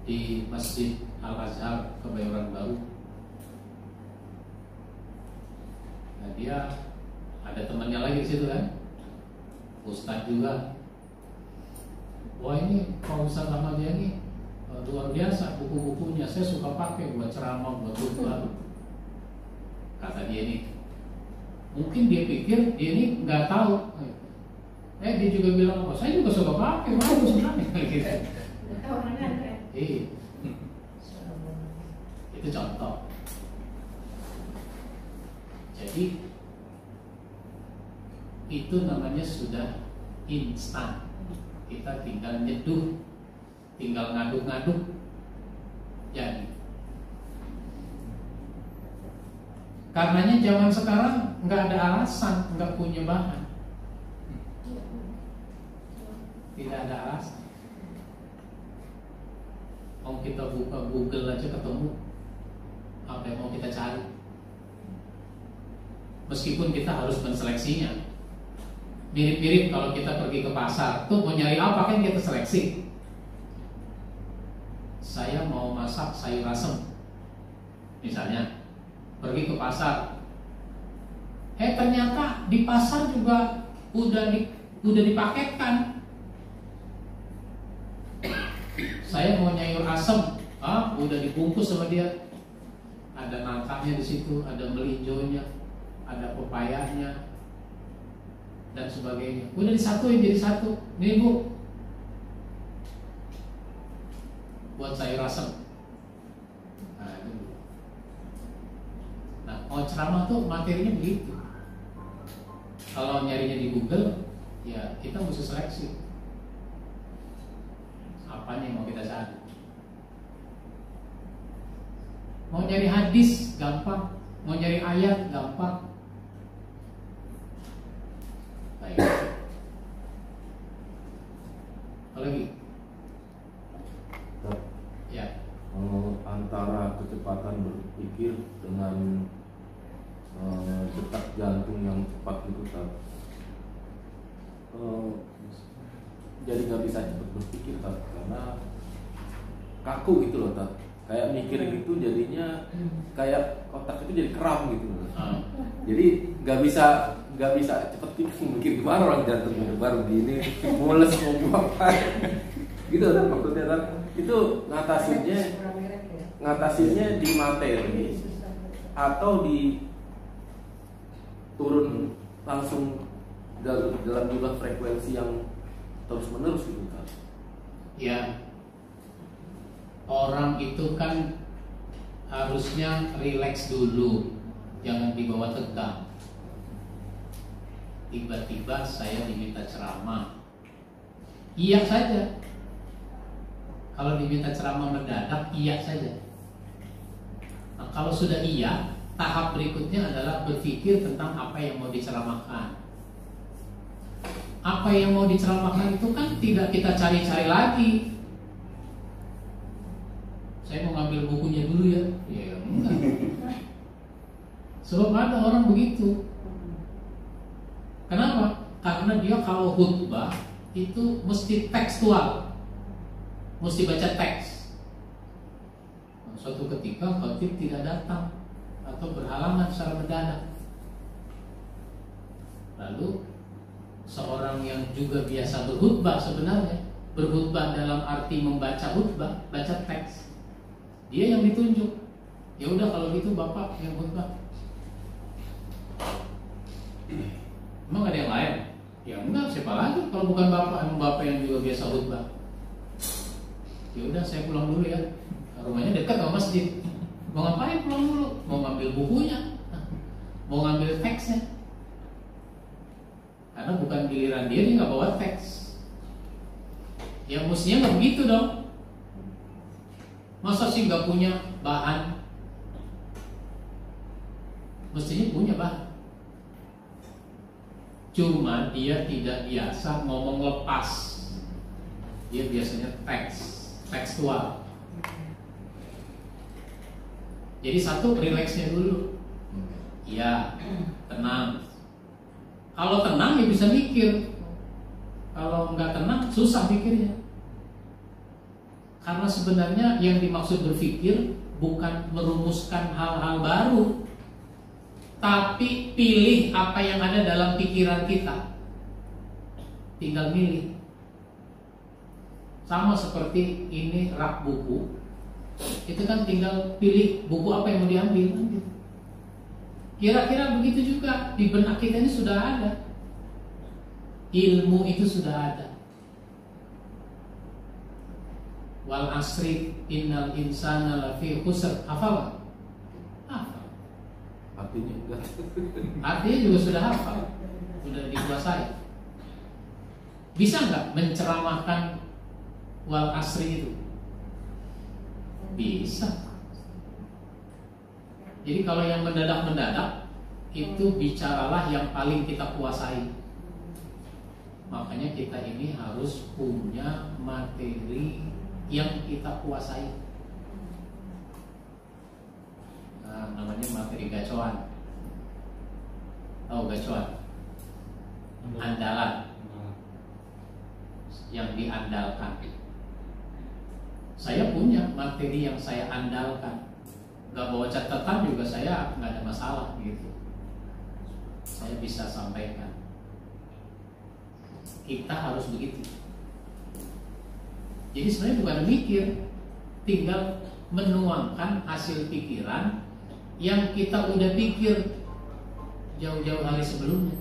di Masjid Al-Azhar Kebayoran Baru. Nah, dia ada temannya lagi di situ kan, Ustadz juga. wah ini Pak Ustadz Ahmad Yani luar biasa buku-bukunya, saya suka pakai buat ceramah, buat khutbah. Kata dia ini, mungkin dia pikir dia ini nggak tahu. Dia juga bilang, oh saya juga suka pakai, bagus sebenarnya gitu. Itu contoh. Jadi itu namanya sudah instan. Kita tinggal nyeduh, tinggal ngaduk-ngaduk. Jadi karenanya zaman sekarang nggak ada alasan nggak punya bahan. Tidak ada alasan. Mau kita buka Google aja ketemu apa yang mau kita cari. Meskipun kita harus menseleksinya. Mirip-mirip kalau kita pergi ke pasar, tuh mau nyari apa kan kita seleksi. Saya mau masak sayur asem, misalnya, pergi ke pasar. Ternyata di pasar juga udah dipaketkan. Saya mau nyayur asem, udah dibungkus sama dia. Ada nangkanya di situ, ada melinjonya, ada pepayanya, dan sebagainya. Udah disatuin jadi satu. Nih Bu, buat sayur asem. Nah, mau ceramah tuh materinya begitu. Kalau nyarinya di Google, ya kita mesti seleksi. Apanya yang mau kita cari? Mau nyari hadis gampang, mau nyari ayat gampang. Baik. Apa lagi? Ya. Antara kecepatan berpikir dengan detak jantung yang cepat gitu kan. Jadi nggak bisa cepat berpikir kan, karena kaku gitu loh kan. Kayak mikir gitu jadinya kayak otak itu jadi kram gitu loh. Jadi nggak bisa cepet mikir gimana orang jantung baru gini mules mau apa gitu kan maksudnya kan. Itu ngatasinnya di materi atau di turun langsung dalam jumlah frekuensi yang terus menerus gitu kan. Ya, orang itu kan harusnya rileks dulu, jangan dibawa tegang. Tiba-tiba saya diminta ceramah, iya saja. Kalau diminta ceramah mendadak, iya saja. Nah, kalau sudah iya, tahap berikutnya adalah berpikir tentang apa yang mau diceramahkan. Apa yang mau diceramahkan itu kan tidak kita cari-cari lagi. Saya mau ngambil bukunya dulu ya. Ya enggak. Sebab ada orang begitu. Kenapa? Karena dia kalau khutbah itu mesti tekstual, mesti baca teks. Suatu ketika khatib tidak datang atau berhalangan secara mendadak. Lalu seorang yang juga biasa berkhutbah, sebenarnya berkhutbah dalam arti membaca khutbah, baca teks, dia yang ditunjuk. Ya udah kalau gitu Bapak yang khutbah. Emang ada yang lain? Ya enggak, siapa lagi kalau bukan Bapak? Emang Bapak yang juga biasa khutbah. Ya udah saya pulang dulu ya. Rumahnya dekat sama masjid. Mau ngapain pulang dulu? Mau ngambil bukunya, mau ngambil teksnya. Karena bukan giliran dia nggak bawa teks. Ya mestinya nggak begitu dong. Masa sih nggak punya bahan? Mestinya punya bahan. Cuma dia tidak biasa ngomong lepas. Dia biasanya tekstual. Jadi satu, rileksnya dulu. Iya, tenang. Kalau tenang ya bisa mikir. Kalau nggak tenang susah mikirnya. Karena sebenarnya yang dimaksud berpikir bukan merumuskan hal-hal baru, tapi pilih apa yang ada dalam pikiran kita. Tinggal milih. Sama seperti ini rak buku, itu kan tinggal pilih buku apa yang mau diambil. Kira-kira begitu juga di benak kita ini sudah ada. Ilmu itu sudah ada. Wal asri innal insana lafi khusr. Hafal? Hafal. Artinya enggak. Artinya juga sudah hafal, sudah dikuasai. Bisa nggak menceramahkan wal asri itu? Bisa. Jadi kalau yang mendadak-mendadak itu bicaralah yang paling kita kuasai. Makanya kita ini harus punya materi yang kita kuasai. Nah, namanya materi gacoan. Tahu gacoan? Andalan. Yang diandalkan. Saya punya materi yang saya andalkan. Gak bawa catatan juga saya nggak ada masalah gitu. Saya bisa sampaikan. Kita harus begitu. Jadi sebenarnya bukan mikir, tinggal menuangkan hasil pikiran yang kita udah pikir jauh-jauh hari sebelumnya.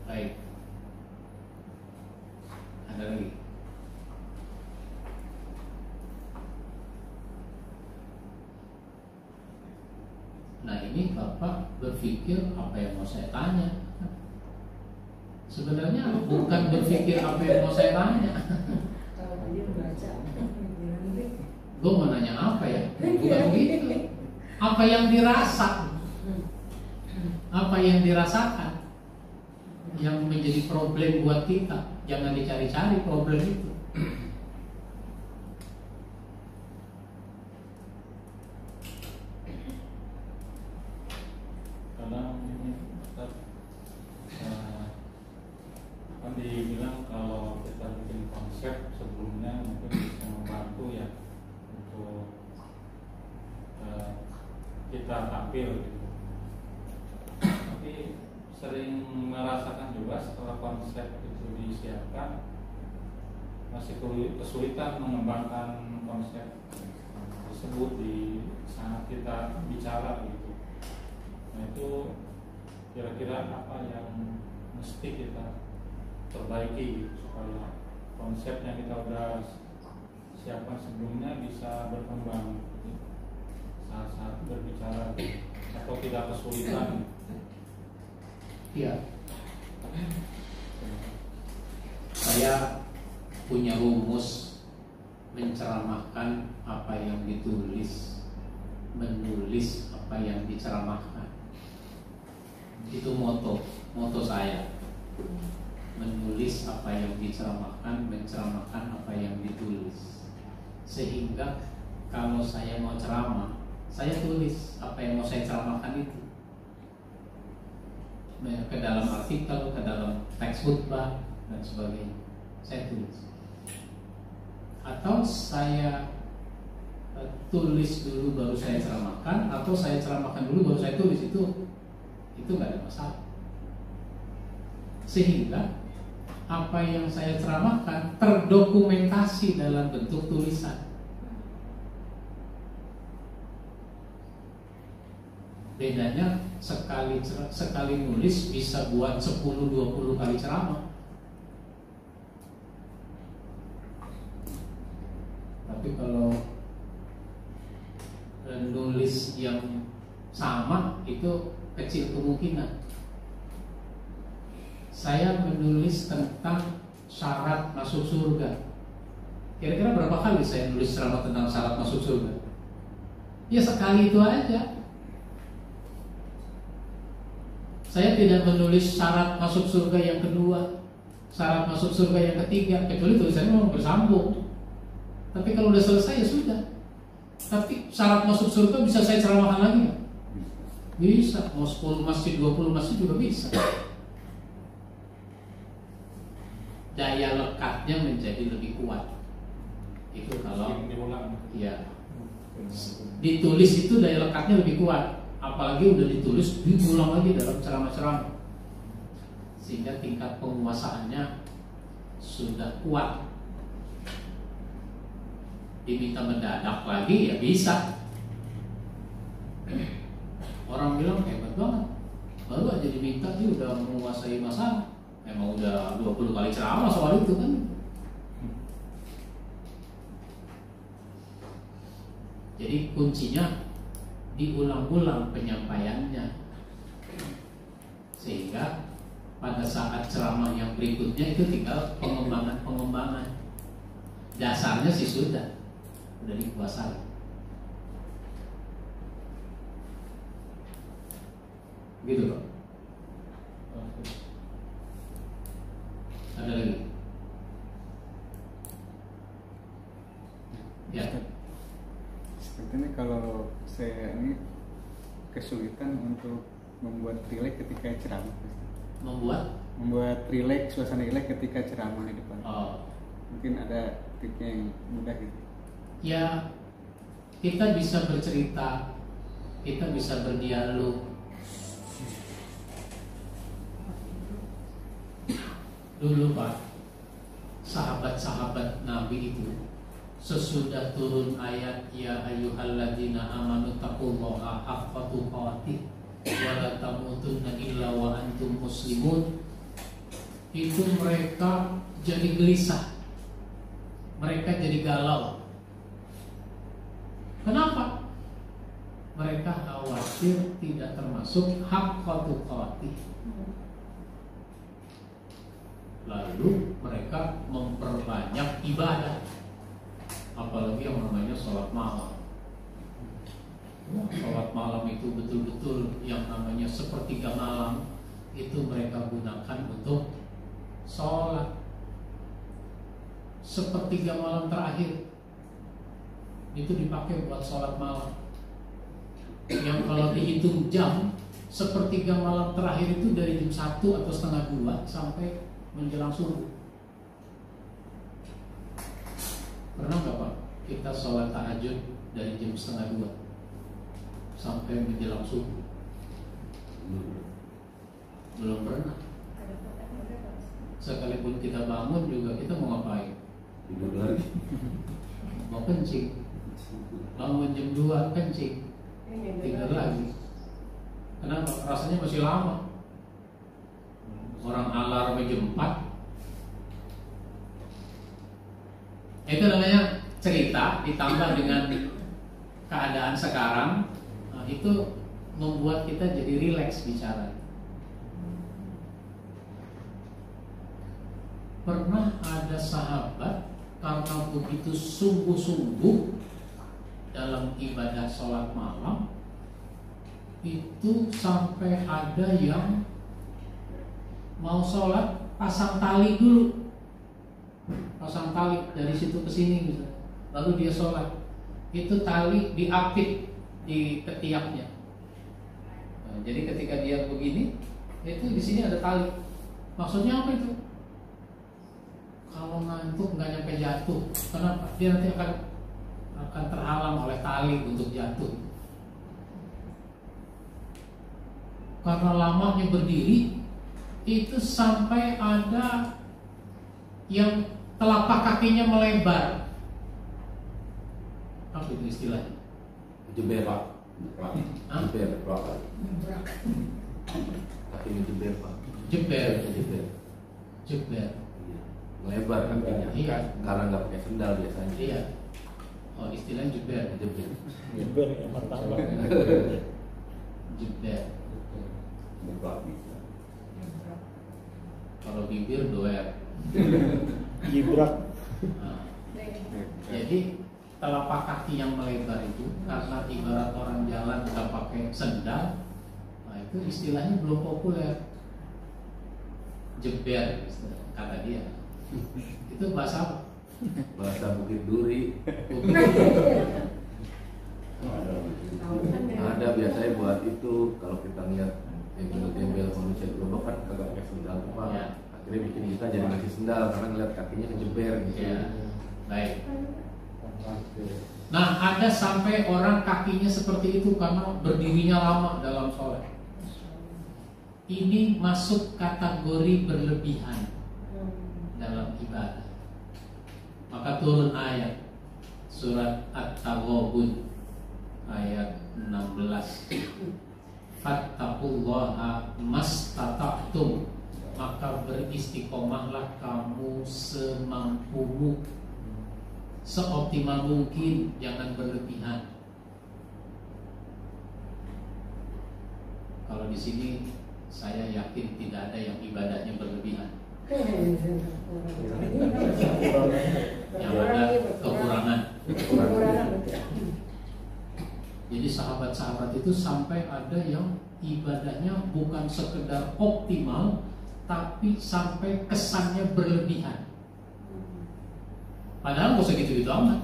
Baik. Ada lagi? Nah ini Bapak berpikir apa yang mau saya tanya. Sebenarnya bukan berpikir apa yang mau saya tanya. Gue mau nanya apa ya? Bukan begitu. Apa yang dirasa? Apa yang dirasakan? Yang menjadi problem buat kita. Jangan dicari-cari problem itu. Karena ini kan dibilang kalau kita bikin konsep sebelumnya mungkin bisa membantu ya untuk kita tampil gitu. Tapi sering merasakan juga setelah konsep itu disiapkan masih kesulitan mengembangkan konsep tersebut di saat kita bicara gitu. Nah itu kira-kira apa yang mesti kita perbaiki gitu, supaya konsep yang kita udah siapkan sebelumnya bisa berkembang saat berbicara gitu, atau tidak kesulitan. Iya. Saya punya rumus menceramahkan apa yang ditulis, menulis apa yang diceramahkan. Itu moto saya. Menulis apa yang diceramahkan, menceramahkan apa yang ditulis. Sehingga kalau saya mau ceramah, saya tulis apa yang mau saya ceramahkan itu. Ke dalam artikel, ke dalam teks khutbah dan sebagainya, saya tulis. Atau saya tulis dulu baru saya ceramahkan, atau saya ceramahkan dulu baru saya tulis, itu nggak ada masalah. Sehingga apa yang saya ceramahkan terdokumentasi dalam bentuk tulisan. Bedanya sekali nulis bisa buat 10-20 kali ceramah. Tapi kalau nulis yang sama itu kecil kemungkinan. Saya menulis tentang syarat masuk surga. Kira-kira berapa kali saya nulis ceramah tentang syarat masuk surga? Ya sekali itu aja. Saya tidak menulis syarat masuk surga yang kedua, syarat masuk surga yang ketiga, kecuali tulisannya memang bersambung. Tapi kalau udah selesai ya sudah. Tapi syarat masuk surga bisa saya ceramahkan lagi nggak? Bisa, mau 10 masjid, 20 masjid juga bisa. Daya lekatnya menjadi lebih kuat. Itu kalau diulang. ya ditulis itu daya lekatnya lebih kuat. Apa apalagi udah ditulis diulang lagi dalam ceramah-ceramah, sehingga tingkat penguasaannya sudah kuat. Diminta mendadak lagi ya bisa. Orang bilang hebat banget, baru aja diminta dia udah menguasai masalah. Emang udah 20 kali ceramah soal itu kan. Jadi kuncinya diulang-ulang penyampaiannya, sehingga pada saat ceramah yang berikutnya itu tinggal pengembangan. Dasarnya sih sudah dikuasai. Gitu loh. Ada lagi? Ya. Sepertinya kalau saya ini kesulitan untuk membuat rileks ketika ceramah. Membuat rileks, suasana rileks ketika ceramah di depan. Oh. Mungkin ada tipsnya yang mudah gitu. Ya, kita bisa bercerita, kita bisa berdialog. Dulu Pak, sahabat-sahabat Nabi itu sesudah turun ayat ya ayyuhalladzina amanu taqullaha haqqa tuqatih wa la tamutunna illa wa antum muslimun, itu mereka jadi gelisah, mereka jadi galau. Kenapa? Mereka khawatir tidak termasuk haqqa tuqatih. Lalu mereka memperbanyak ibadah, apalagi yang namanya sholat malam. Sholat malam itu betul-betul yang namanya sepertiga malam itu mereka gunakan untuk sholat. Sepertiga malam terakhir itu dipakai buat sholat malam. Yang kalau dihitung jam, sepertiga malam terakhir itu dari jam 1 atau setengah 2 sampai menjelang subuh. Pernah nggak Pak kita sholat tahajud dari jam setengah 2 sampai menjelang subuh? Belum pernah. Sekalipun kita bangun juga kita mau ngapain? Tidur lagi. Mau kencing. Bangun jam 2 kencing, tidur lagi. Kenapa? Rasanya masih lama. Orang alarm jam 4. Itu namanya cerita ditambah dengan keadaan sekarang. Nah, itu membuat kita jadi rileks bicara. Pernah ada sahabat karena begitu sungguh-sungguh dalam ibadah sholat malam, itu sampai ada yang mau sholat pasang tali dulu, pasang tali dari situ ke sini gitu. Lalu dia sholat, itu tali diapit di ketiaknya. Nah, jadi ketika dia begini, itu di sini ada tali. Maksudnya apa itu? Kalau ngantuk nggak nyampe jatuh, kenapa? Dia nanti akan terhalang oleh tali untuk jatuh. Karena lamanya berdiri, itu sampai ada yang telapak kakinya melebar. Apa itu istilahnya? Jeber Pak. Jeber Pak. Kakinya jeber Pak. Jeber. Melebar kakinya. Iya. Karena nggak pakai sendal biasanya. Iya. Oh, istilahnya jeber. Jeber ya martabak. Jeber. Buka bisa. Kalau bibir doer. Gibrak. Nah, jadi telapak kaki yang melebar itu karena ibarat orang jalan nggak pakai sendal, nah itu istilahnya belum populer. Jeber kata dia. Itu bahasa apa? Bahasa Bukit Duri. Ada biasanya buat itu kalau kita lihat gembel-gembel manusia gerobak kan kagak pakai sendal Pak. Ya. Akhirnya bikin kita jadi ngasih sendal karena ngeliat kakinya kejeber gitu. Ya. Baik. Nah, ada sampai orang kakinya seperti itu karena berdirinya lama dalam sholat. Ini masuk kategori berlebihan dalam ibadah. Maka turun ayat surat At-Taghabun ayat 16. Fattaqullaha mastata'tum, maka beristiqomahlah kamu semampumu, seoptimal mungkin, jangan berlebihan. Kalau di sini saya yakin tidak ada yang ibadahnya berlebihan. Yang ada kekurangan. Jadi sahabat-sahabat itu sampai ada yang ibadahnya bukan sekedar optimal, tapi sampai kesannya berlebihan. Padahal nggak usah gitu-gitu amat.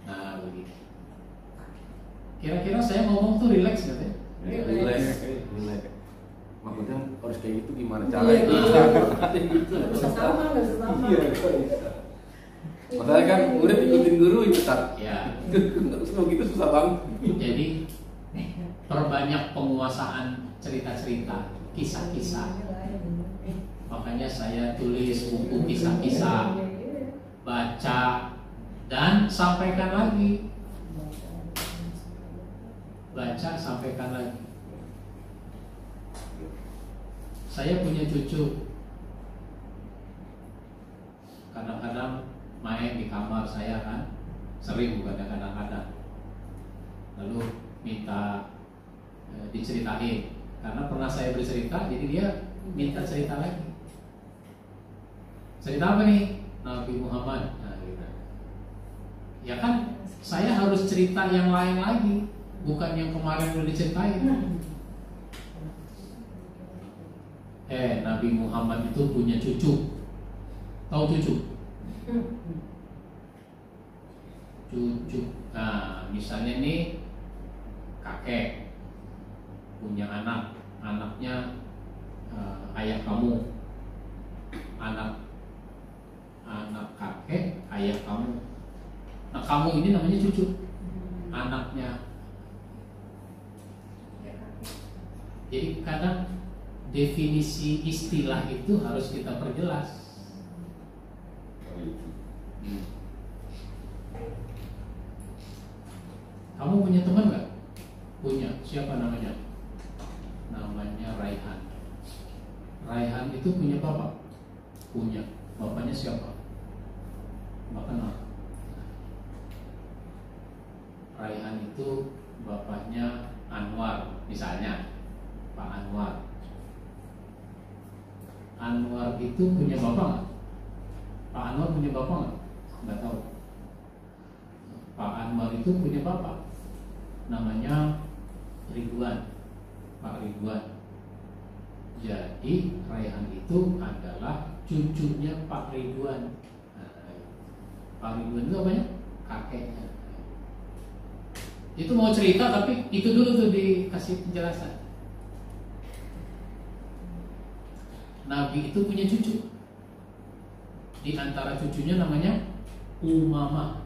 Nah, begitu. Kira-kira saya ngomong tuh relax nggak ya? Relax. Maksudnya harus kayak gitu gimana caranya? Sama. Padahal kan udah ikutin guru itu tak. Ya. Kalau gitu susah banget. Jadi perbanyak penguasaan cerita-cerita, kisah-kisah. Makanya saya tulis buku kisah-kisah, baca dan sampaikan lagi. Baca, sampaikan lagi. Saya punya cucu. Kadang-kadang main di kamar saya kan, sering, bukan kadang-kadang. Lalu minta diceritain, karena pernah saya bercerita, jadi dia minta cerita lagi. Cerita apa nih? Nabi Muhammad. Nah, gitu. Ya kan, saya harus cerita yang lain lagi, bukan yang kemarin udah diceritain. Nabi Muhammad itu punya cucu. Tahu cucu? Cucu. Nah, misalnya nih kakek punya anak, anaknya ayah kamu, anak kakek ayah kamu. Nah, kamu ini namanya cucu, anaknya. Jadi kadang definisi istilah itu harus kita perjelas. Kamu punya teman nggak? Punya. Siapa namanya? Namanya Raihan. Raihan itu punya bapak? Punya. Bapaknya siapa? Nggak kenal. Raihan itu bapaknya Anwar, misalnya Pak Anwar. Anwar itu punya bapak nggak? Pak Anwar punya bapak nggak? Nggak tahu. Pak Anwar itu punya bapak, namanya Ridwan, Pak Ridwan. Jadi Raihan itu adalah cucunya Pak Ridwan. Pak Ridwan itu apanya? Kakeknya. Itu mau cerita, tapi itu dulu tuh dikasih penjelasan. Nabi itu punya cucu. Di antara cucunya namanya Umamah.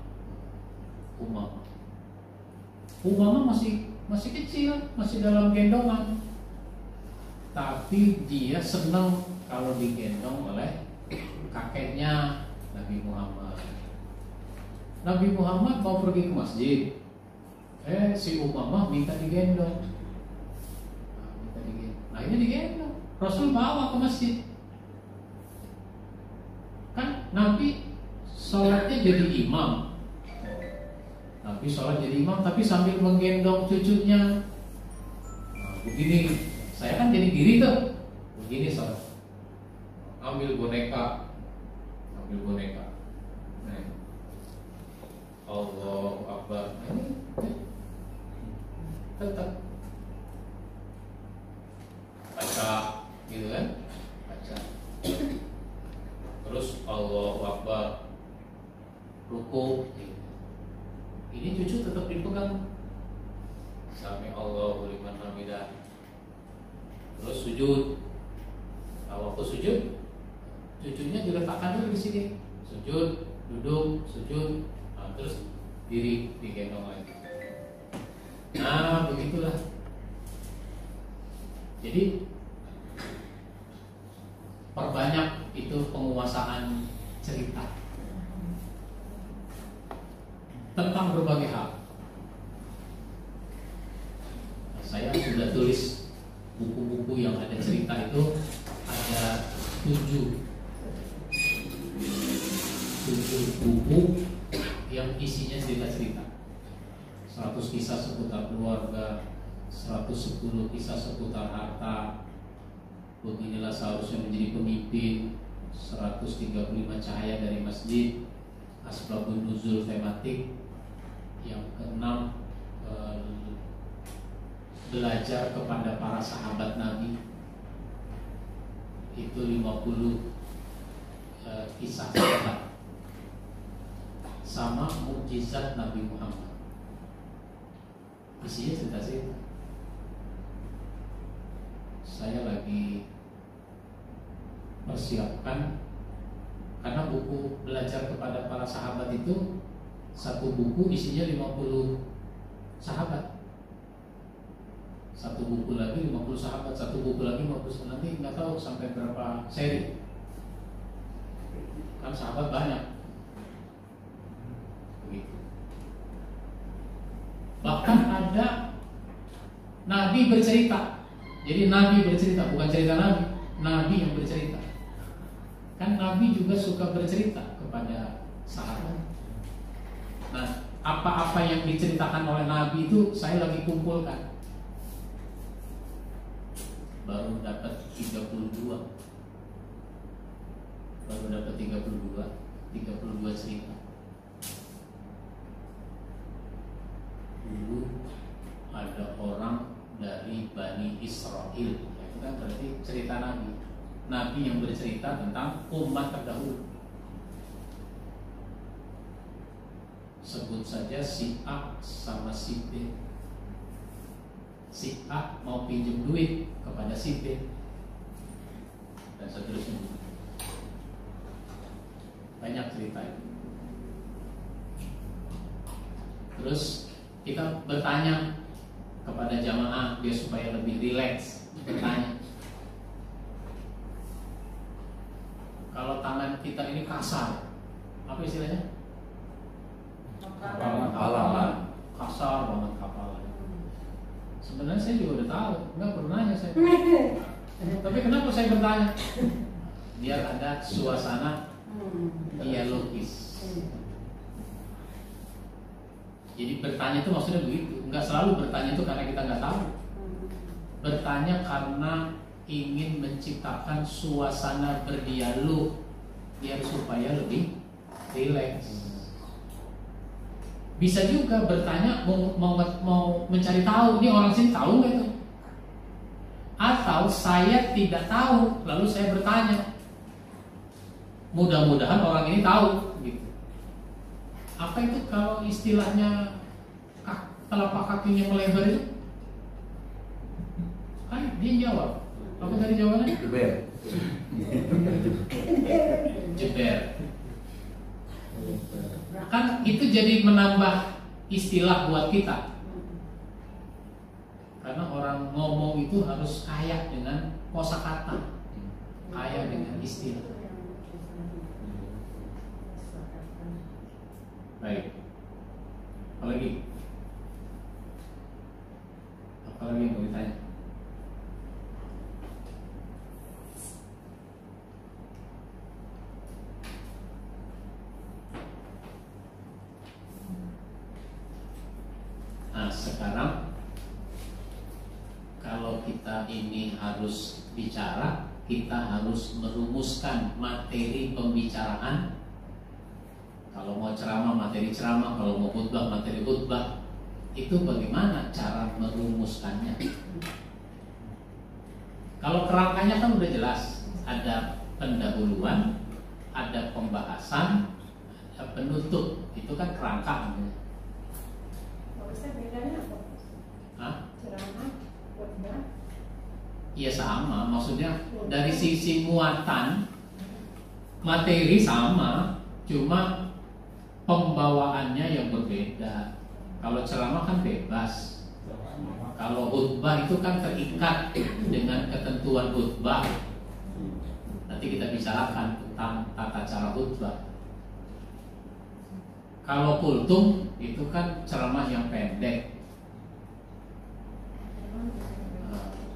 Umamah masih kecil, masih dalam gendongan. Tapi dia senang kalau digendong oleh kakeknya Nabi Muhammad. Nabi Muhammad mau pergi ke masjid. Si Umamah minta digendong. Nah, ini digendong. Rasul bawa ke masjid. Kan Nabi sholatnya jadi imam. Nabi sholat jadi imam, tapi sambil menggendong cucunya. Nah, begini, saya kan jadi diri tuh. Begini sholat. Ambil boneka. Nah. Allahu Akbar. Tetap baca, gitu kan? Baca. Terus Allahu Akbar, ruku. Ini cucu tetap dipegang. Sami Allahu liman hamidah. Terus sujud. Nah, waktu sujud, cucunya diletakkan dulu di sini. Sujud, duduk, sujud. diri digendong lagi. Nah, begitulah. Jadi perbanyak itu penguasaan cerita tentang berbagai hal. Nah, saya sudah tulis buku-buku yang ada cerita itu ada 7 buku yang isinya cerita-cerita. 100 kisah seputar keluarga, 110 kisah seputar harta, beginilah seharusnya menjadi pemimpin, 135 cahaya dari masjid, asbabun nuzul tematik, yang keenam belajar kepada para sahabat Nabi, itu 50 kisah sahabat, sama mukjizat Nabi Muhammad. Isinya cerita-cerita. Saya lagi persiapkan, karena buku belajar kepada para sahabat itu satu buku isinya 50 sahabat, satu buku lagi 50 sahabat, satu buku lagi 50, nanti nggak tahu sampai berapa seri, kan sahabat banyak. Begitu. Bahkan ada Nabi bercerita. Jadi Nabi bercerita, bukan cerita Nabi, Nabi yang bercerita. Kan Nabi juga suka bercerita kepada sahabat. Nah, apa-apa yang diceritakan oleh Nabi itu saya lagi kumpulkan. Baru dapat 32. Baru dapat 32 cerita. Dulu ada orang dari Bani Israel, itu kan berarti cerita Nabi yang bercerita tentang umat terdahulu. Sebut saja si A sama si B. Si A mau pinjam duit kepada si B, dan seterusnya. Banyak cerita itu. Terus kita bertanya kepada jamaah biar supaya lebih rileks. Bertanya, kalau tangan kita ini kasar, apa istilahnya? Kapalan. Kasar banget kapalan. Sebenarnya saya juga udah tahu, nggak perlu nanya saya. Tapi kenapa saya bertanya? Biar ada suasana dialogis. Jadi bertanya itu maksudnya begitu. Nggak selalu bertanya itu karena kita nggak tahu. Bertanya karena ingin menciptakan suasana berdialog biar supaya lebih rileks. Bisa juga bertanya mau mencari tahu, ini orang sini tahu nggak itu? Atau saya tidak tahu, lalu saya bertanya. Mudah-mudahan orang ini tahu, gitu. Apa itu kalau istilahnya telapak kakinya melebar itu? Kan dia jawab. Apa tadi jawabannya? Jeber. Kan itu jadi menambah istilah buat kita. Karena orang ngomong itu harus kaya dengan kosakata, kaya dengan istilah. Baik. Apalagi yang mau ditanya? Nah, sekarang kalau kita ini harus bicara, kita harus merumuskan materi pembicaraan. Kalau mau ceramah, materi ceramah. Kalau mau khutbah, materi khutbah. Itu bagaimana cara merumuskannya? Kalau kerangkanya kan udah jelas. Ada pendahuluan, ada pembahasan, ada penutup. Itu kan kerangka. Bagusnya bedanya apa? Hah? Ceramah, khutbah. Iya sama. Maksudnya dari sisi muatan materi sama, cuma pembawaannya yang berbeda. Kalau ceramah kan bebas. Kalau khutbah itu kan terikat dengan ketentuan khutbah. Nanti kita bicarakan tentang tata cara khutbah. Kalau kultum itu kan ceramah yang pendek.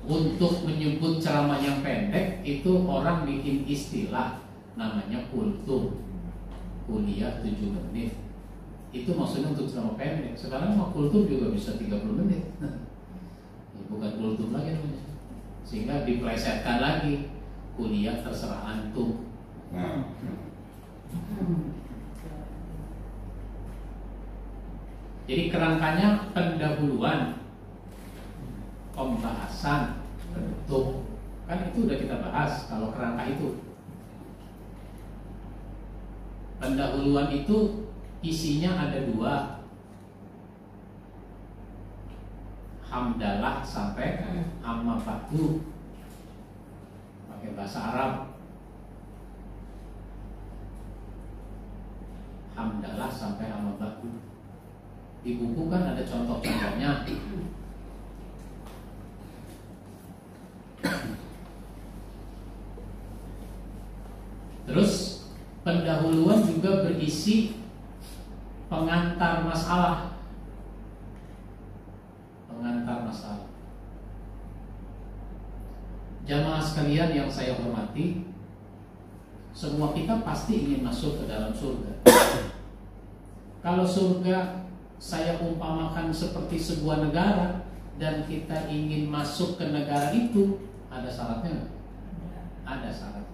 Untuk menyebut ceramah yang pendek itu orang bikin istilah namanya kultum, kuliah 7 menit. Itu maksudnya untuk ceramah pendek. Sekarang mah kultum juga bisa 30 menit. Bukan kultum lagi namanya. Sehingga diplesetkan lagi, kuliah terserah antum. Jadi kerangkanya pendahuluan, pembahasan, bentuk. Kan itu udah kita bahas kalau kerangka itu. Pendahuluan itu isinya ada 2. Hamdalah sampai amma ba'du. Pakai bahasa Arab. Hamdalah sampai amma ba'du. Di buku kan ada contoh-contohnya. Terus pendahuluan juga berisi pengantar masalah. Pengantar masalah. Jamaah sekalian yang saya hormati, semua kita pasti ingin masuk ke dalam surga. Kalau surga saya umpamakan seperti sebuah negara dan kita ingin masuk ke negara itu, ada syaratnya nggak? Ada syarat.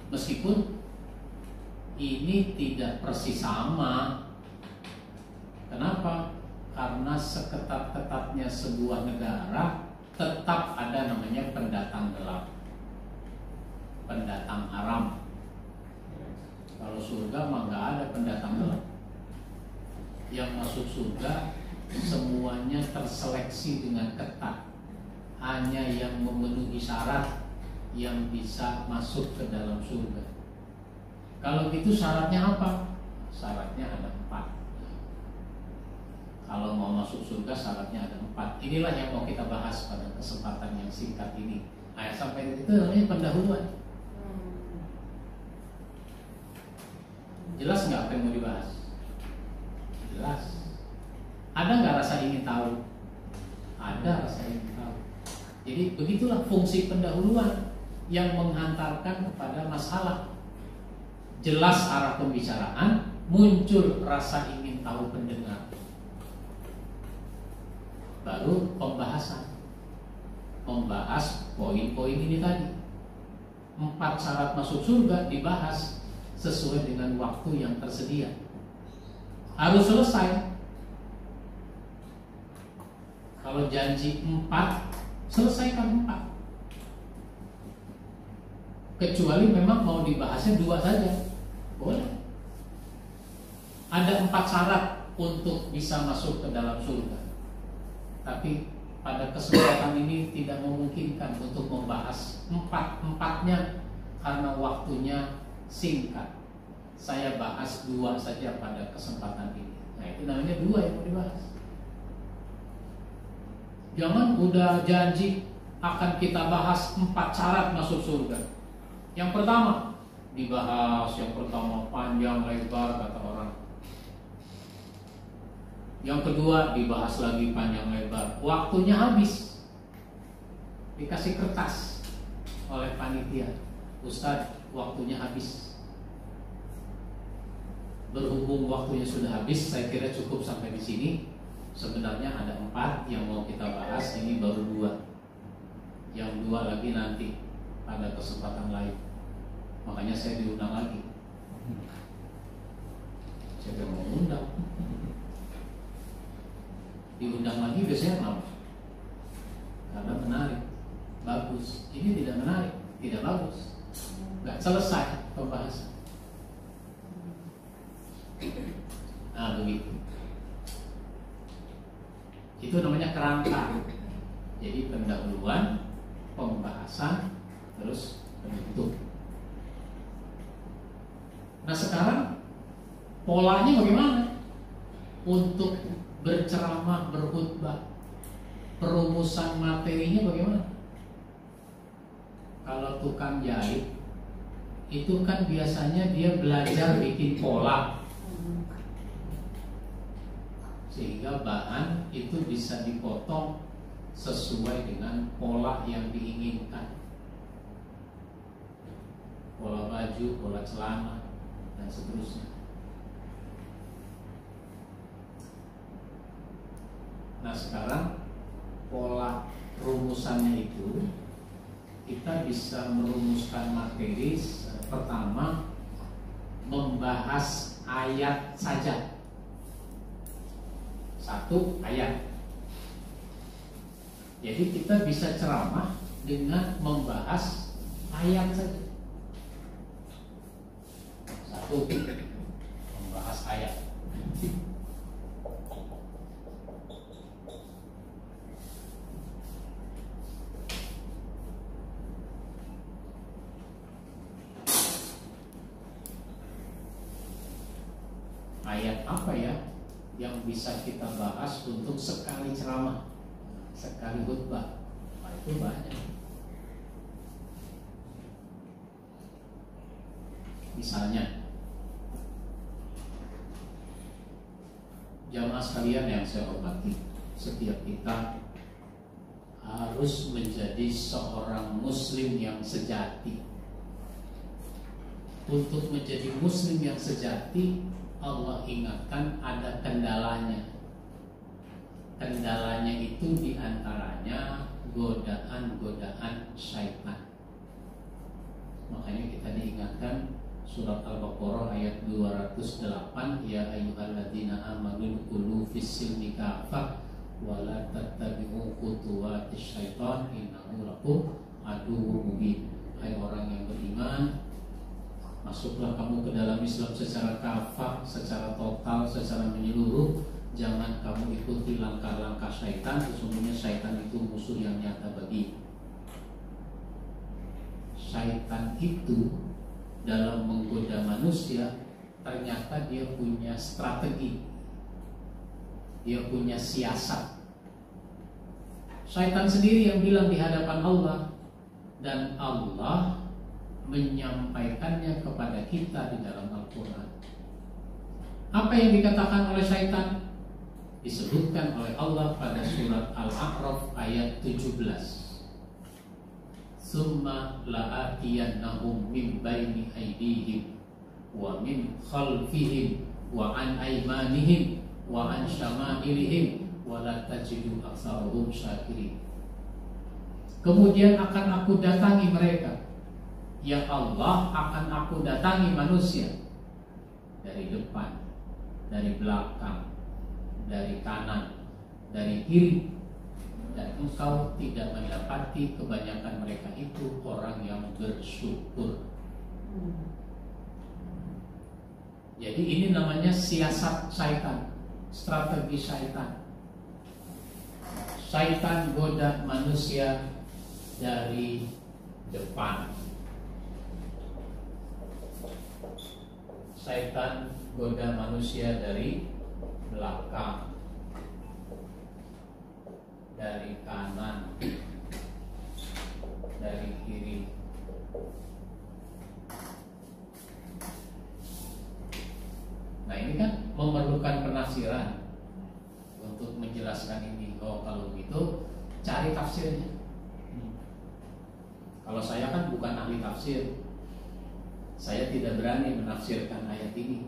Meskipun ini tidak persis sama. Kenapa? Karena seketat-ketatnya sebuah negara tetap ada namanya pendatang gelap, pendatang haram. Kalau surga mah nggak ada pendatang gelap. Yang masuk surga semuanya terseleksi dengan ketat. Hanya yang memenuhi syarat yang bisa masuk ke dalam surga. Kalau gitu syaratnya apa? Syaratnya ada 4. Kalau mau masuk surga syaratnya ada 4. Inilah yang mau kita bahas pada kesempatan yang singkat ini. Sampai itu namanya pendahuluan. Jelas nggak apa yang mau dibahas? Jelas. Ada nggak rasa ingin tahu? Ada rasa ingin tahu. Jadi begitulah fungsi pendahuluan yang menghantarkan kepada masalah. Jelas arah pembicaraan, muncul rasa ingin tahu pendengar. Baru pembahasan. Membahas poin-poin ini tadi. 4 syarat masuk surga dibahas sesuai dengan waktu yang tersedia. Harus selesai. Kalau janji 4, selesaikan 4. Kecuali memang mau dibahasnya 2 saja, boleh. Ada 4 syarat untuk bisa masuk ke dalam surga. Tapi pada kesempatan ini tidak memungkinkan untuk membahas 4-4-nya karena waktunya singkat. Saya bahas 2 saja pada kesempatan ini. Nah, itu namanya 2 yang mau dibahas. Jangan udah janji akan kita bahas 4 syarat masuk surga. Yang pertama dibahas, yang pertama panjang lebar kata orang. Yang kedua dibahas lagi panjang lebar. Waktunya habis. Dikasih kertas oleh panitia. Ustadz, waktunya habis. Berhubung waktunya sudah habis, saya kira cukup sampai di sini. Sebenarnya ada 4 yang mau kita bahas, ini baru 2. Yang 2 lagi nanti pada kesempatan lain. Makanya saya diundang lagi. Siapa yang mau undang? Diundang lagi biasanya kenapa? Karena menarik, bagus. Ini tidak menarik, tidak bagus. Nggak selesai pembahasan. Nah, begitu. Itu namanya kerangka. Jadi pendahuluan, pembahasan, terus bentuk. Nah, sekarang polanya bagaimana? Untuk berceramah, berkhutbah, perumusan materinya bagaimana? Kalau tukang jahit itu kan biasanya dia belajar bikin pola sehingga bahan itu bisa dipotong sesuai dengan pola yang diinginkan, pola baju, pola celana, dan seterusnya. Nah sekarang pola rumusannya itu kita bisa merumuskan materi. Pertama, membahas ayat saja. Satu ayat. Jadi kita bisa ceramah dengan membahas ayat saja. Satu, membahas ayat. Ayat apa ya yang bisa kita bahas untuk sekali ceramah, sekali khutbah? Nah, itu banyak. Misalnya, jamaah sekalian yang saya hormati, setiap kita harus menjadi seorang muslim yang sejati. Untuk menjadi muslim yang sejati, Allah ingatkan ada kendalanya. Kendalanya itu diantaranya godaan-godaan syaitan. Makanya kita diingatkan surat Al-Baqarah ayat 208, ya ayyuhalladzina amanu qulu fis-silmi kafah wa la tattabi'u khutuwatis syaitan innahu lakum aduwwun mubin. Hai orang yang beriman, masuklah kamu ke dalam Islam secara kafah, secara total, secara menyeluruh. Jangan kamu ikuti langkah-langkah syaitan. Sesungguhnya syaitan itu musuh yang nyata bagi. Syaitan itu dalam menggoda manusia, ternyata dia punya strategi, dia punya siasat. Syaitan sendiri yang bilang di hadapan Allah, dan Allah menyampaikannya kepada kita di dalam Al-Quran. Apa yang dikatakan oleh syaitan disebutkan oleh Allah pada surat Al-A'raf ayat 17. Summa la'atiyannahum min baini aydihim wa min khalfihim wa an aymanihim wa an syama'ilihim wa la tajidu aktsarahum syakirin. Kemudian akan aku datangi mereka, ya Allah akan aku datangi manusia dari depan, dari belakang, dari kanan, dari kiri, dan engkau tidak mendapati kebanyakan mereka itu orang yang bersyukur. Jadi ini namanya siasat syaitan, strategi syaitan. Syaitan goda manusia dari depan, syaitan goda manusia dari belakang, dari kanan, dari kiri. Nah ini kan memerlukan penafsiran untuk menjelaskan ini. Oh kalau gitu cari tafsirnya. Kalau saya kan bukan ahli tafsir, saya tidak berani menafsirkan ayat ini.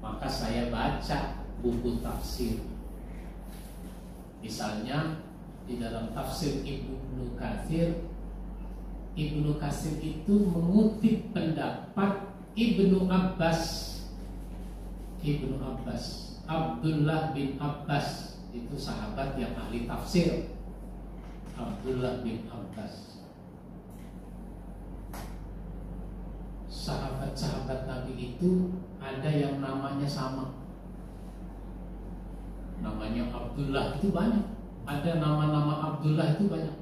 Maka saya baca buku tafsir. Misalnya di dalam tafsir Ibnu Katsir, Ibnu Katsir itu mengutip pendapat Ibnu Abbas. Ibnu Abbas, Abdullah bin Abbas, itu sahabat yang ahli tafsir. Abdullah bin Abbas. Sahabat-sahabat Nabi itu ada yang namanya sama. Namanya Abdullah itu banyak. Ada nama-nama Abdullah itu banyak.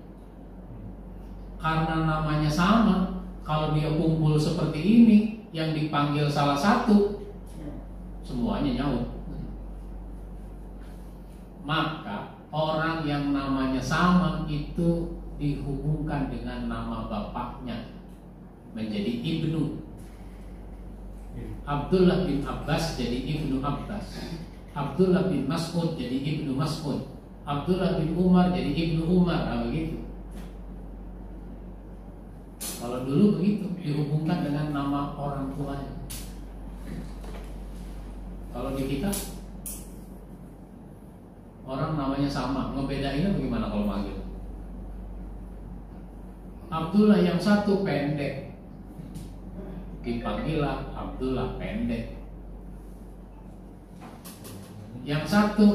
Karena namanya sama, kalau dia kumpul seperti ini, yang dipanggil salah satu, semuanya nyaut. Maka orang yang namanya sama itu dihubungkan dengan nama bapaknya menjadi Ibnu. Abdullah bin Abbas jadi Ibnu Abbas, Abdullah bin Mas'ud jadi Ibnu Mas'ud, Abdullah bin Umar jadi Ibnu Umar. Begitu. Kalau dulu begitu, dihubungkan dengan nama orang tuanya. Kalau di kita orang namanya sama, ngebedainnya bagaimana kalau manggil? Abdullah yang satu pendek, dipanggillah Abdullah pendek. Yang satu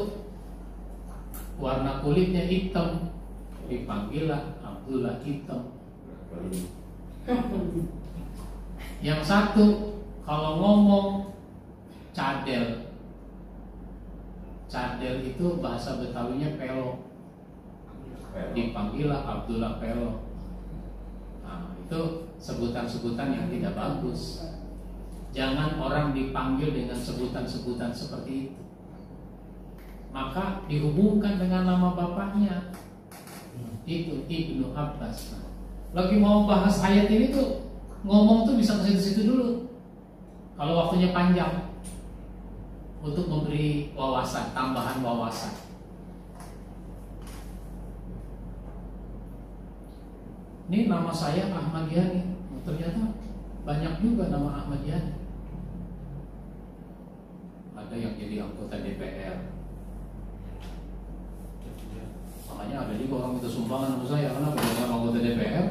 warna kulitnya hitam, dipanggillah Abdullah hitam. Yang satu kalau ngomong cadel, cadel itu bahasa Betawinya pelo, dipanggillah Abdullah pelo. Nah, itu sebutan-sebutan yang tidak bagus. Jangan orang dipanggil dengan sebutan-sebutan seperti itu. Maka dihubungkan dengan nama bapaknya, itu Ibnu Abbas. Lagi mau bahas ayat ini tuh ngomong tuh bisa ke situ-situ dulu. Kalau waktunya panjang, untuk memberi wawasan, tambahan wawasan. Ini nama saya Ahmad Yani, ternyata banyak juga nama Ahmad Yani. Ada yang jadi anggota DPR. Makanya ada juga orang minta sumbangan sama saya karena pengen anggota DPR.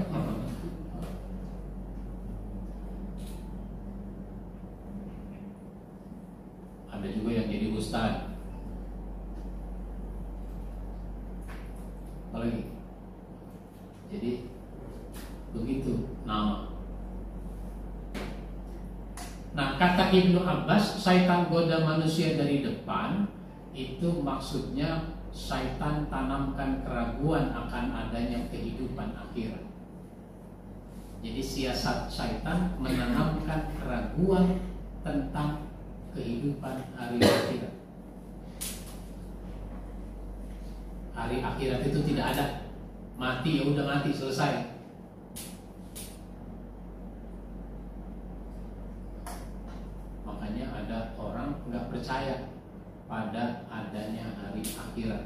Ada juga yang jadi ustaz. Apalagi? Jadi begitu nama. Nah, kata Ibnu Abbas, syaitan goda manusia dari depan, itu maksudnya syaitan tanamkan keraguan akan adanya kehidupan akhirat. Jadi siasat syaitan menanamkan keraguan tentang kehidupan hari akhirat. Hari akhirat itu tidak ada. Mati ya udah mati, selesai. Makanya ada orang nggak percaya pada adanya hari akhirat.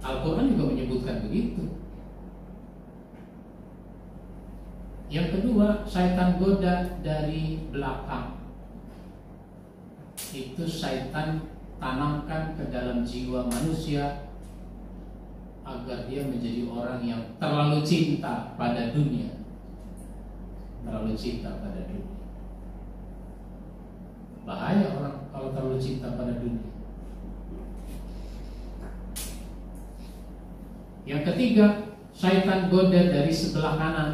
Al-Quran juga menyebutkan begitu. Yang kedua, syaitan goda dari belakang. Itu syaitan tanamkan ke dalam jiwa manusia agar dia menjadi orang yang terlalu cinta pada dunia. Terlalu cinta pada dunia. Bahaya orang kalau terlalu cinta pada dunia. Yang ketiga, syaitan goda dari sebelah kanan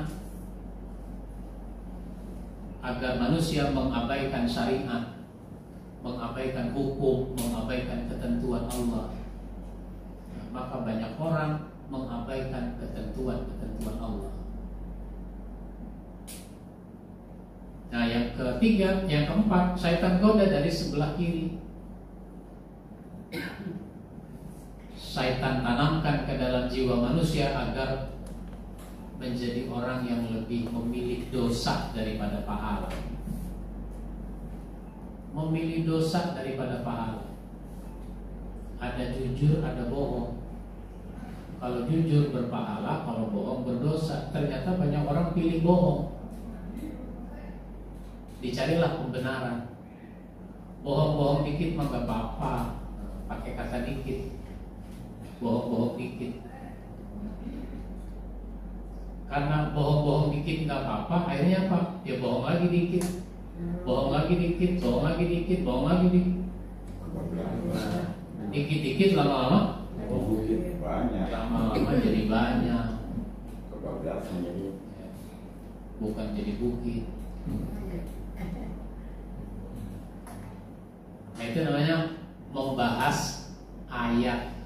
agar manusia mengabaikan syariat, mengabaikan hukum, mengabaikan ketentuan Allah. Maka banyak orang mengabaikan ketentuan-ketentuan Allah. Nah, yang ketiga, yang keempat, syaitan goda dari sebelah kiri. Syaitan tanamkan ke dalam jiwa manusia agar menjadi orang yang lebih memilih dosa daripada pahala. Memilih dosa daripada pahala. Ada jujur, ada bohong. Kalau jujur berpahala, kalau bohong berdosa. Ternyata banyak orang pilih bohong. Dicarilah pembenaran. Bohong-bohong dikit mah gak apa-apa, pakai kata dikit. Bohong-bohong dikit. Karena bohong-bohong dikit gak apa-apa, akhirnya apa? Ya bohong lagi dikit, bohong lagi dikit, bohong lagi dikit, bohong lagi dikit. Nah, dikit-dikit lama-lama lama-lama jadi banyak. Bukan jadi bukit. Nah, itu namanya membahas ayat.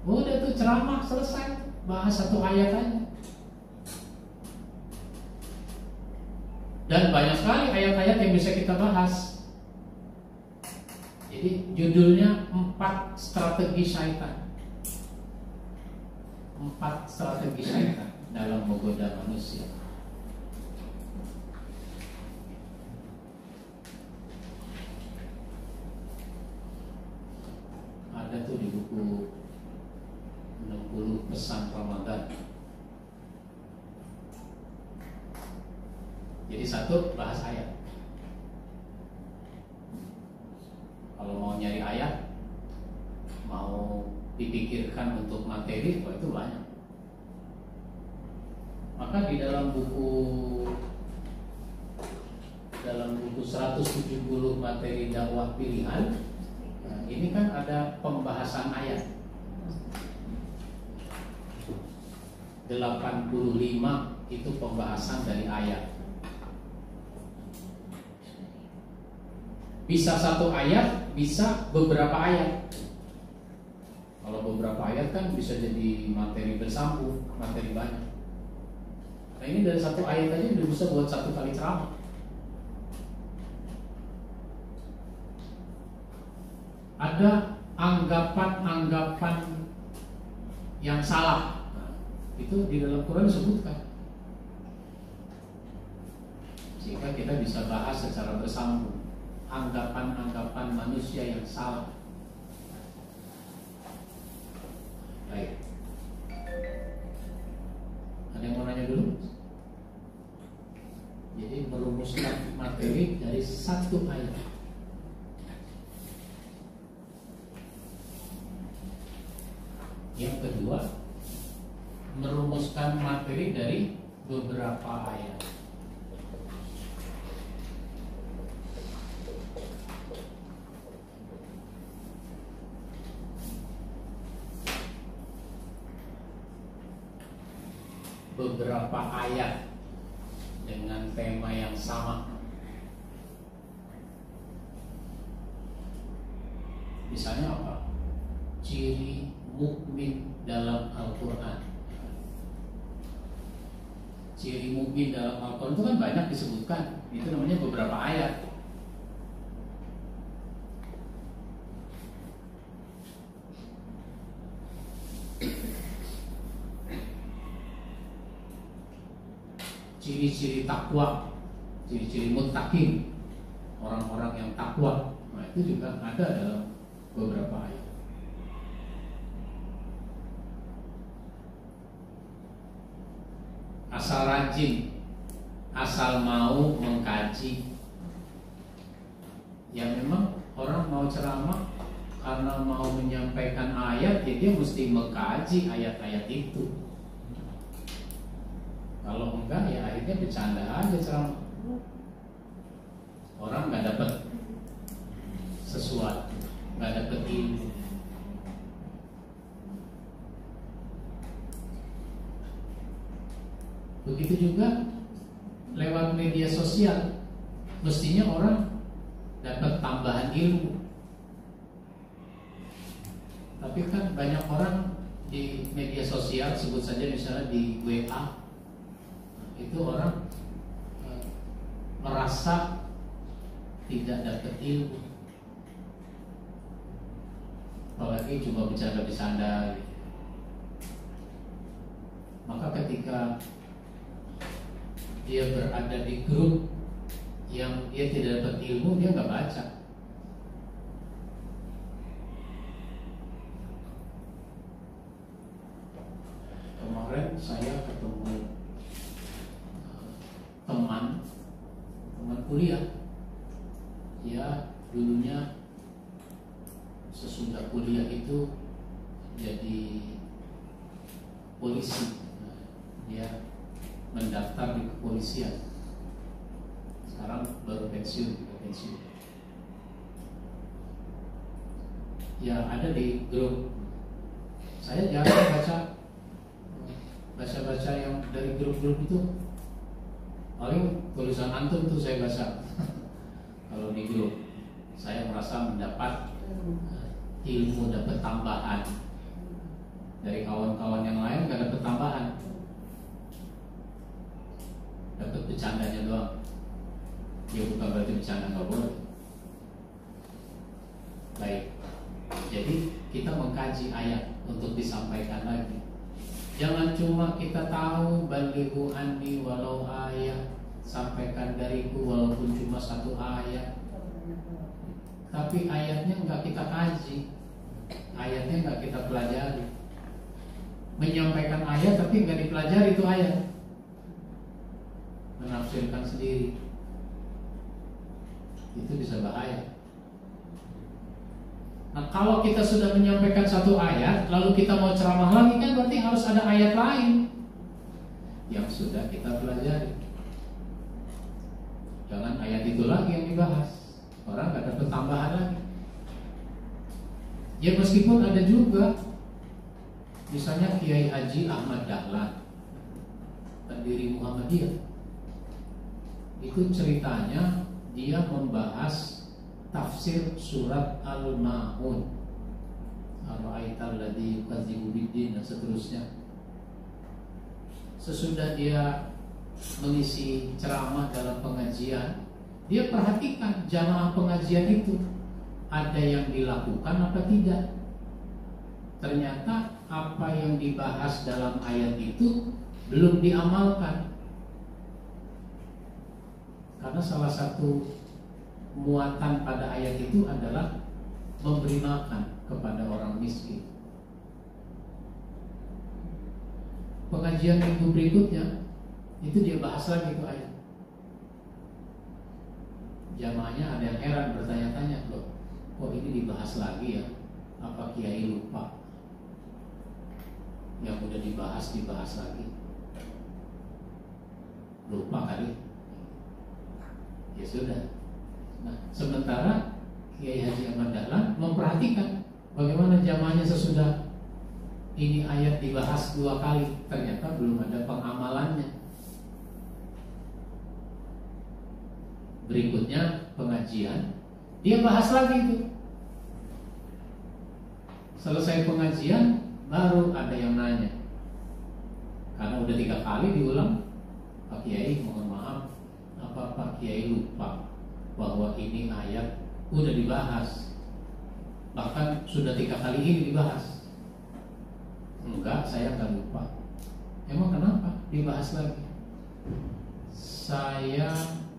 Udah tuh ceramah selesai, bahas satu ayat aja. Dan banyak sekali ayat-ayat yang bisa kita bahas. Jadi judulnya 4 strategi syaitan. 4 strategi syaitan dalam menggoda manusia. Ada tuh di buku 60 pesan Ramadan. Jadi satu bahas ayat. Kalau mau nyari ayat, mau dipikirkan untuk materi, itu banyak. Maka di dalam buku 170 materi dakwah pilihan, nah ini kan ada pembahasan ayat. 85 itu pembahasan dari ayat. Bisa satu ayat, bisa beberapa ayat. Kalau beberapa ayat kan bisa jadi materi bersambung, materi banyak. Nah ini dari satu ayat aja udah bisa buat 1 kali ceramah. Ada anggapan-anggapan yang salah. Nah, itu di dalam Quran disebutkan. Sehingga kita bisa bahas secara bersambung anggapan-anggapan manusia yang salah. Baik. Ada yang mau nanya dulu? Jadi merumuskan materi dari 1 ayat. Yang kedua, merumuskan materi dari beberapa ayat. Beberapa ayat dengan tema yang sama. Misalnya apa? Ciri mukmin dalam Al-Quran. Ciri mukmin dalam Al-Quran itu kan banyak disebutkan. Itu namanya beberapa ayat. Ciri-ciri takwa, ciri-ciri muttaqin, orang-orang yang takwa. Nah itu juga ada dalam beberapa ayat. Asal rajin, asal mau mengkaji. Ya memang orang mau ceramah karena mau menyampaikan ayat, ya dia mesti mengkaji ayat-ayat itu. Kalau enggak ya akhirnya bercanda aja ceramah. Orang nggak dapat sesuatu, nggak dapat ilmu. Begitu juga lewat media sosial, mestinya orang dapat tambahan ilmu. Tapi kan banyak orang di media sosial, sebut saja misalnya di WA, itu orang merasa tidak dapat ilmu, apalagi cuma bercanda-bercanda. Maka ketika dia berada di grup yang dia tidak dapat ilmu, dia nggak baca. Kemarin saya ketemu teman kuliah. Ya dulunya sesudah kuliah itu jadi polisi. Dia mendaftar di kepolisian. Sekarang baru pensiun. Ya ada di grup. Saya jarang baca yang dari grup-grup itu. Paling tulisan antum tuh saya baca. Kalau di grup, saya merasa mendapat ilmu, dapat tambahan. Dari kawan-kawan yang lain gak dapat tambahan, dapat bercandanya doang. Ya bukan berarti bercanda nggak boleh. Baik, jadi kita mengkaji ayat untuk disampaikan lagi. Jangan cuma kita tahu balighu anni walau ayat, sampaikan dariku walaupun cuma satu ayat, tapi ayatnya nggak kita kaji, ayatnya nggak kita pelajari. Menyampaikan ayat tapi nggak dipelajari itu ayat, menafsirkan sendiri, itu bisa bahaya. Nah, kalau kita sudah menyampaikan satu ayat, lalu kita mau ceramah lagi, kan berarti harus ada ayat lain yang sudah kita pelajari. Jangan ayat itu lagi yang dibahas, orang nggak dapat tambahan lagi. Ya meskipun ada juga, misalnya Kiai Haji Ahmad Dahlan, pendiri Muhammadiyah, itu ceritanya dia membahas tafsir surat Al-Ma'un, Ara'aital ladzi yukadzibu biddin dan seterusnya. Sesudah dia mengisi ceramah dalam pengajian, dia perhatikan jamaah pengajian itu ada yang dilakukan apa tidak. Ternyata apa yang dibahas dalam ayat itu belum diamalkan. Karena salah satu muatan pada ayat itu adalah memberi makan kepada orang miskin. Pengajian minggu berikutnya itu dia bahas lagi itu ayat. Jamaahnya ada yang heran, bertanya-tanya, loh, kok ini dibahas lagi ya? Apa kiai lupa? Yang udah dibahas lagi. Lupa kali. Ya sudah. Nah, sementara Kiai Haji Ahmad Dahlan memperhatikan bagaimana jamaahnya sesudah ini ayat dibahas 2 kali, ternyata belum ada pengamalannya. Berikutnya pengajian, dia bahas lagi itu. Selesai pengajian, baru ada yang nanya. Karena udah 3 kali diulang, Pak Kiai mohon maaf, apa Pak Kiai lupa bahwa ini ayat udah dibahas, bahkan sudah 3 kali ini dibahas? Enggak, saya nggak lupa. Emang kenapa dibahas lagi? Saya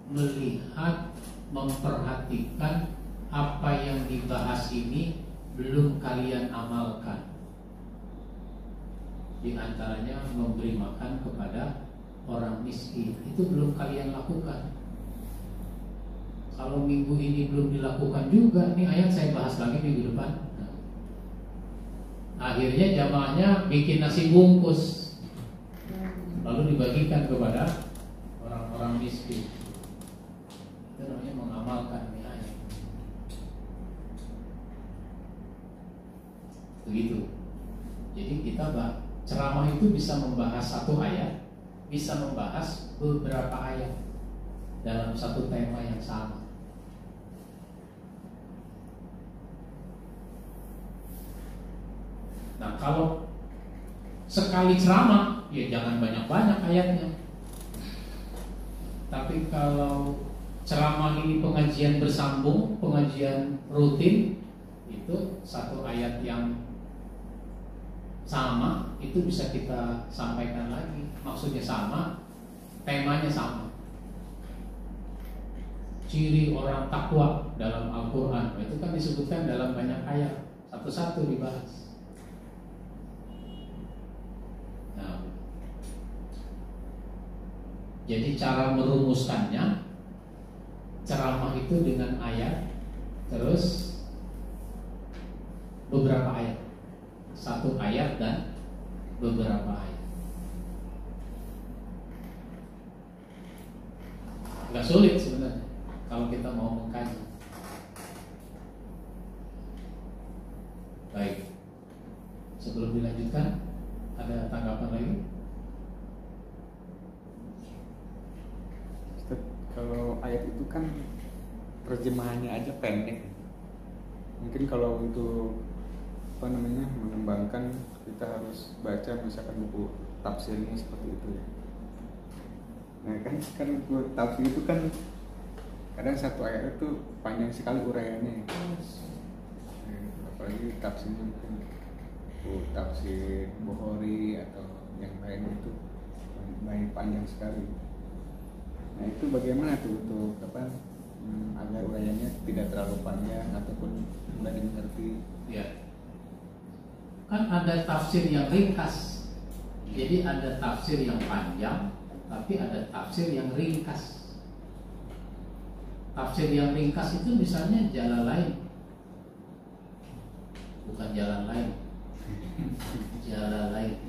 melihat, memperhatikan apa yang dibahas ini belum kalian amalkan. Di antaranya memberi makan kepada orang miskin, itu belum kalian lakukan. Kalau minggu ini belum dilakukan juga, ini ayat saya bahas lagi minggu depan. Nah, akhirnya jamaahnya bikin nasi bungkus, lalu dibagikan kepada orang-orang miskin. Itu namanya mengamalkan ini ayat. Begitu. Jadi kita ceramah itu bisa membahas satu ayat, bisa membahas beberapa ayat dalam satu tema yang sama. Nah, kalau sekali ceramah, ya jangan banyak-banyak ayatnya. Tapi kalau ceramah ini pengajian bersambung, pengajian rutin, itu satu ayat yang sama, itu bisa kita sampaikan lagi. Maksudnya sama, temanya sama. Ciri orang takwa dalam Al-Quran, itu kan disebutkan dalam banyak ayat, satu-satu dibahas. Nah, jadi cara merumuskannya, ceramah itu dengan ayat, terus beberapa ayat, satu ayat dan beberapa ayat. Gak sulit sebenarnya kalau kita mau mengkaji. Baik, sebelum dilanjutkan, ada tanggapan lagi? Ustaz, kalau ayat itu kan terjemahannya aja pendek. Mungkin kalau untuk mengembangkan, kita harus baca misalkan buku tafsirnya seperti itu ya. Nah kan buku tafsir itu kan kadang satu ayat itu panjang sekali uraiannya, apalagi tafsirnya mungkin tafsir Bukhari atau yang lain itu banyak panjang sekali. Nah itu bagaimana tuh untuk agar uraiannya tidak terlalu panjang ataupun mudah dimengerti? Ya, kan ada tafsir yang ringkas. Jadi ada tafsir yang panjang, tapi ada tafsir yang ringkas. Tafsir yang ringkas itu misalnya Jalalain, bukan jalan lain, Jalalain.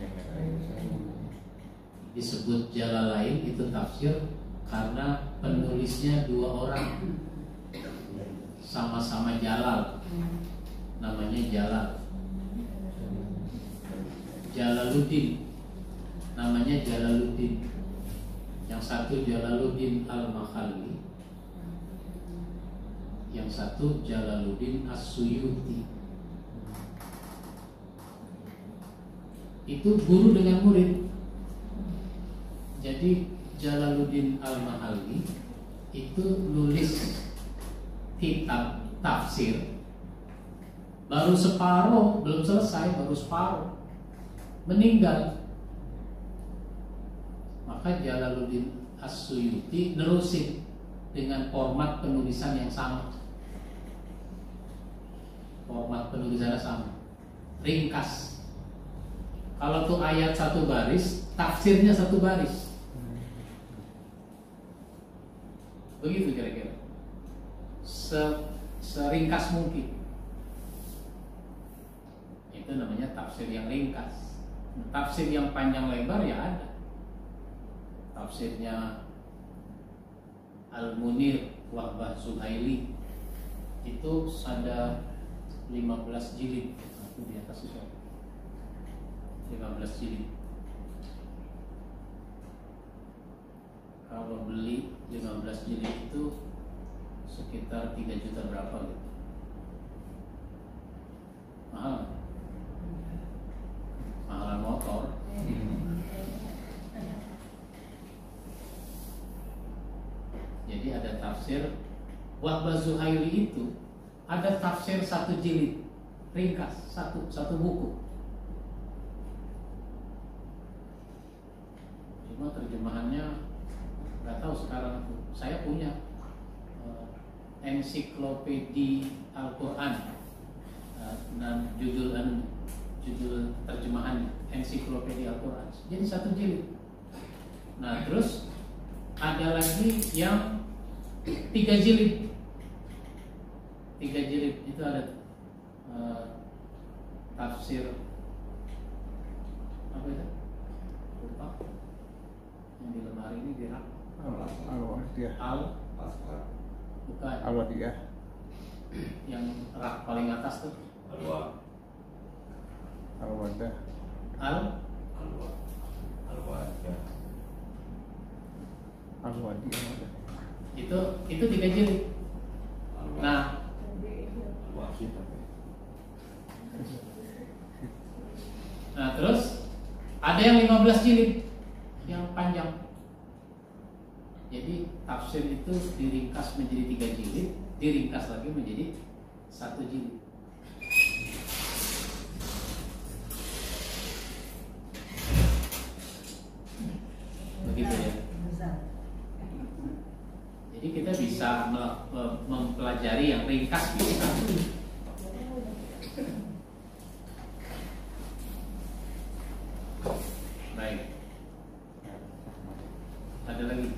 Disebut Jalalain itu tafsir karena penulisnya dua orang, sama-sama Jalal, namanya Jalal. Jalaluddin, namanya Jalaluddin. Yang satu Jalaluddin Al-Mahalli, yang satu Jalaluddin As-Suyuti. Itu guru dengan murid. Jadi Jalaluddin Al-Mahalli itu nulis kitab tafsir baru separuh, belum selesai, baru separuh, meninggal. Maka Jalaluddin As-Suyuti nerusin dengan format penulisan yang sama. Format penulisannya sama, ringkas. Kalau tuh ayat satu baris, tafsirnya satu baris. Begitu kira-kira, seringkas mungkin. Itu namanya tafsir yang ringkas. Tafsir yang panjang lebar ya ada. Tafsirnya Al-Munir Wahbah Zuhaili itu ada 15 jilid. Itu di atas itu 15 jilid. Kalau beli 15 jilid itu sekitar 3 juta berapa gitu. Mahal. Mahalan motor. Jadi ada tafsir Wahbah Zuhaili itu ada tafsir satu jilid, ringkas, satu buku. Cuma terjemahannya nggak tahu sekarang. Saya punya ensiklopedia Al-Quran, dan judul terjemahan ensiklopedia Al-Quran. Jadi satu jilid. Nah terus ada lagi yang 3 jilid. 3 jilid itu ada tafsir apa itu? Lupa. Yang di lemari ini di rak. Al-Wadiyah. Bukan. Al-Wadiyah. Yang rak paling atas tuh. Al-Wadah. Al-Wadiyah. Itu 3 jilid. Nah, terus ada yang 15 jilid yang panjang. Jadi tafsir itu diringkas menjadi 3 jilid, diringkas lagi menjadi 1 jilid. Begitu ya. Jadi kita bisa mempelajari yang ringkas bisa. Baik. Ada lagi?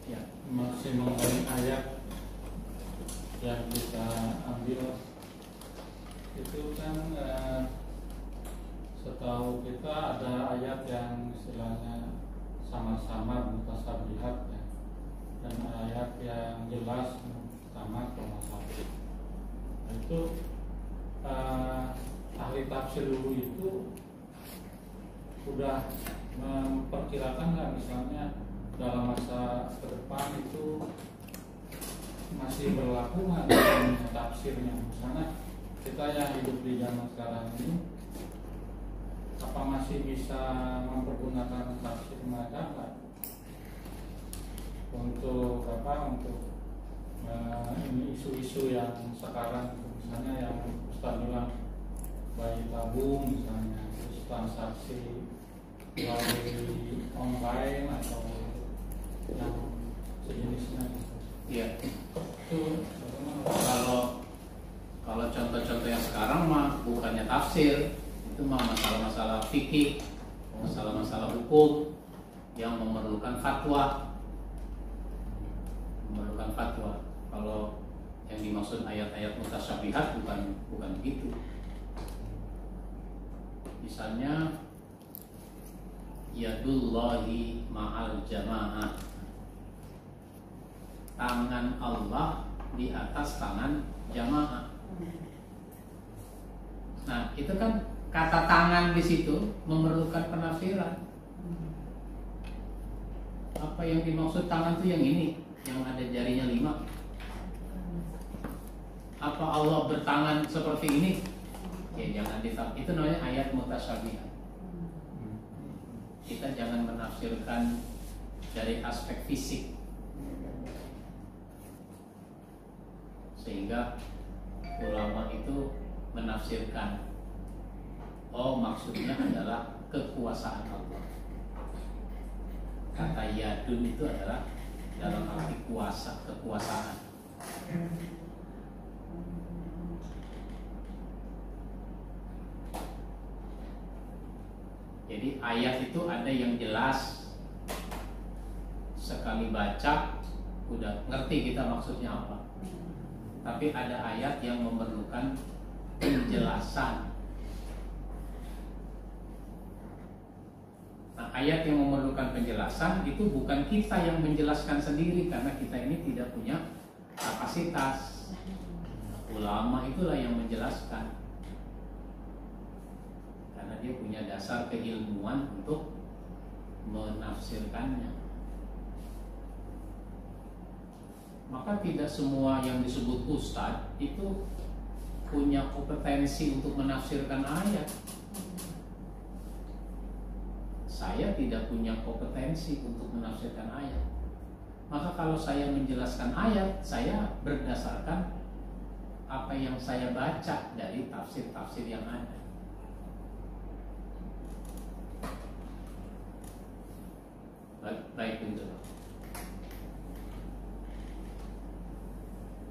Ya. Masih mengenai ayat yang kita ambil itu kan setahu kita ada ayat yang istilahnya sama-sama mutasabihat ya, dan ayat yang jelas sama mutasabih. Itu ahli tafsir dulu itu sudah memperkirakan nggak, misalnya dalam masa ke depan itu masih berlaku nggak tafsirnya? Misalnya kita yang hidup di zaman sekarang ini, apa masih bisa mempergunakan tafsir mereka nggak? untuk ini isu-isu yang sekarang, misalnya yang Ustaz bilang bayi tabung misalnya, terus transaksi melalui online atau yang sejenisnya. Iya. Itu kalau contoh-contoh yang sekarang mah bukannya tafsir, itu mah masalah-masalah fikih, masalah-masalah hukum yang memerlukan fatwa. Kalau yang dimaksud ayat-ayat mutasyabihat bukan begitu. Misalnya yadullahi ma'al jamaah, tangan Allah di atas tangan jamaah. Nah, itu kan kata tangan di situ memerlukan penafsiran. Apa yang dimaksud tangan itu yang ini, yang ada jarinya 5? Apa Allah bertangan seperti ini? Ya jangan ditafsir. Itu namanya ayat mutasyabihat. Kita jangan menafsirkan dari aspek fisik, sehingga ulama itu menafsirkan, oh maksudnya adalah kekuasaan Allah. Kata yadun itu adalah dalam arti kuasa, kekuasaan. Jadi ayat itu ada yang jelas, sekali baca udah ngerti kita maksudnya apa. Tapi ada ayat yang memerlukan penjelasan. Nah, ayat yang memerlukan penjelasan itu bukan kita yang menjelaskan sendiri, karena kita ini tidak punya kapasitas. Ulama itulah yang menjelaskan, karena dia punya dasar keilmuan untuk menafsirkannya. Maka tidak semua yang disebut ustadz itu punya kompetensi untuk menafsirkan ayat. Saya tidak punya kompetensi untuk menafsirkan ayat. Maka kalau saya menjelaskan ayat, saya berdasarkan apa yang saya baca dari tafsir-tafsir yang ada. Baik itu.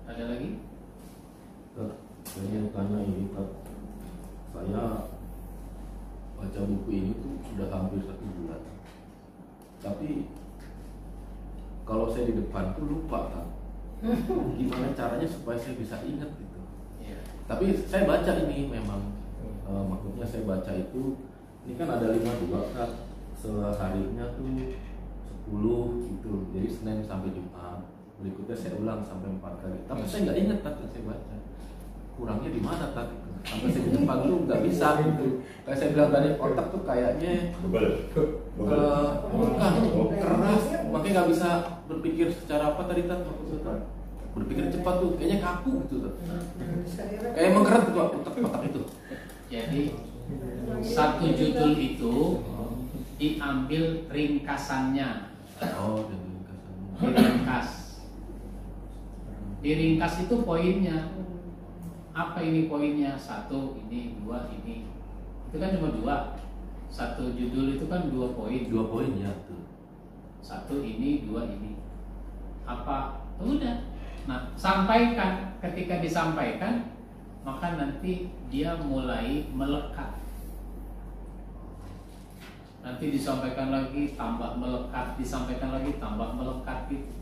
Ada lagi? Saya mau tanya ini, Pak. Saya baca buku ini tuh sudah hampir 1 bulan. Tapi kalau saya di depan tuh lupa, Pak. Gimana caranya supaya saya bisa ingat gitu. Yeah. Tapi saya baca ini memang, maksudnya saya baca itu, ini kan ada 52 Kak. Seharinya tuh 10 gitu. Jadi Senin sampai Jumat. Berikutnya saya ulang sampai 4 kali. Tapi saya nggak ingat tak saya baca. Kurangnya di mana tak? Sampai saya di depan tuh nggak bisa gitu. Kayak saya bilang tadi, otak tuh kayaknya bukan keras, makanya nggak bisa berpikir secara apa tadi tak? Berpikir cepat tuh, kayaknya kaku gitu tak? Kayak mengkeret tuh otak itu. Jadi satu judul itu diambil ringkasannya. Oh, diringkas. Diringkas itu poinnya. Apa ini poinnya? 1 ini, 2 ini. Itu kan cuma 2. Satu judul itu kan 2 poin. 2 poin ya tuh. 1 ini, 2 ini. Apa? Udah. Nah, sampaikan. Ketika disampaikan, maka nanti dia mulai melekat. Nanti disampaikan lagi, tambah melekat, disampaikan lagi, tambah melekat gitu.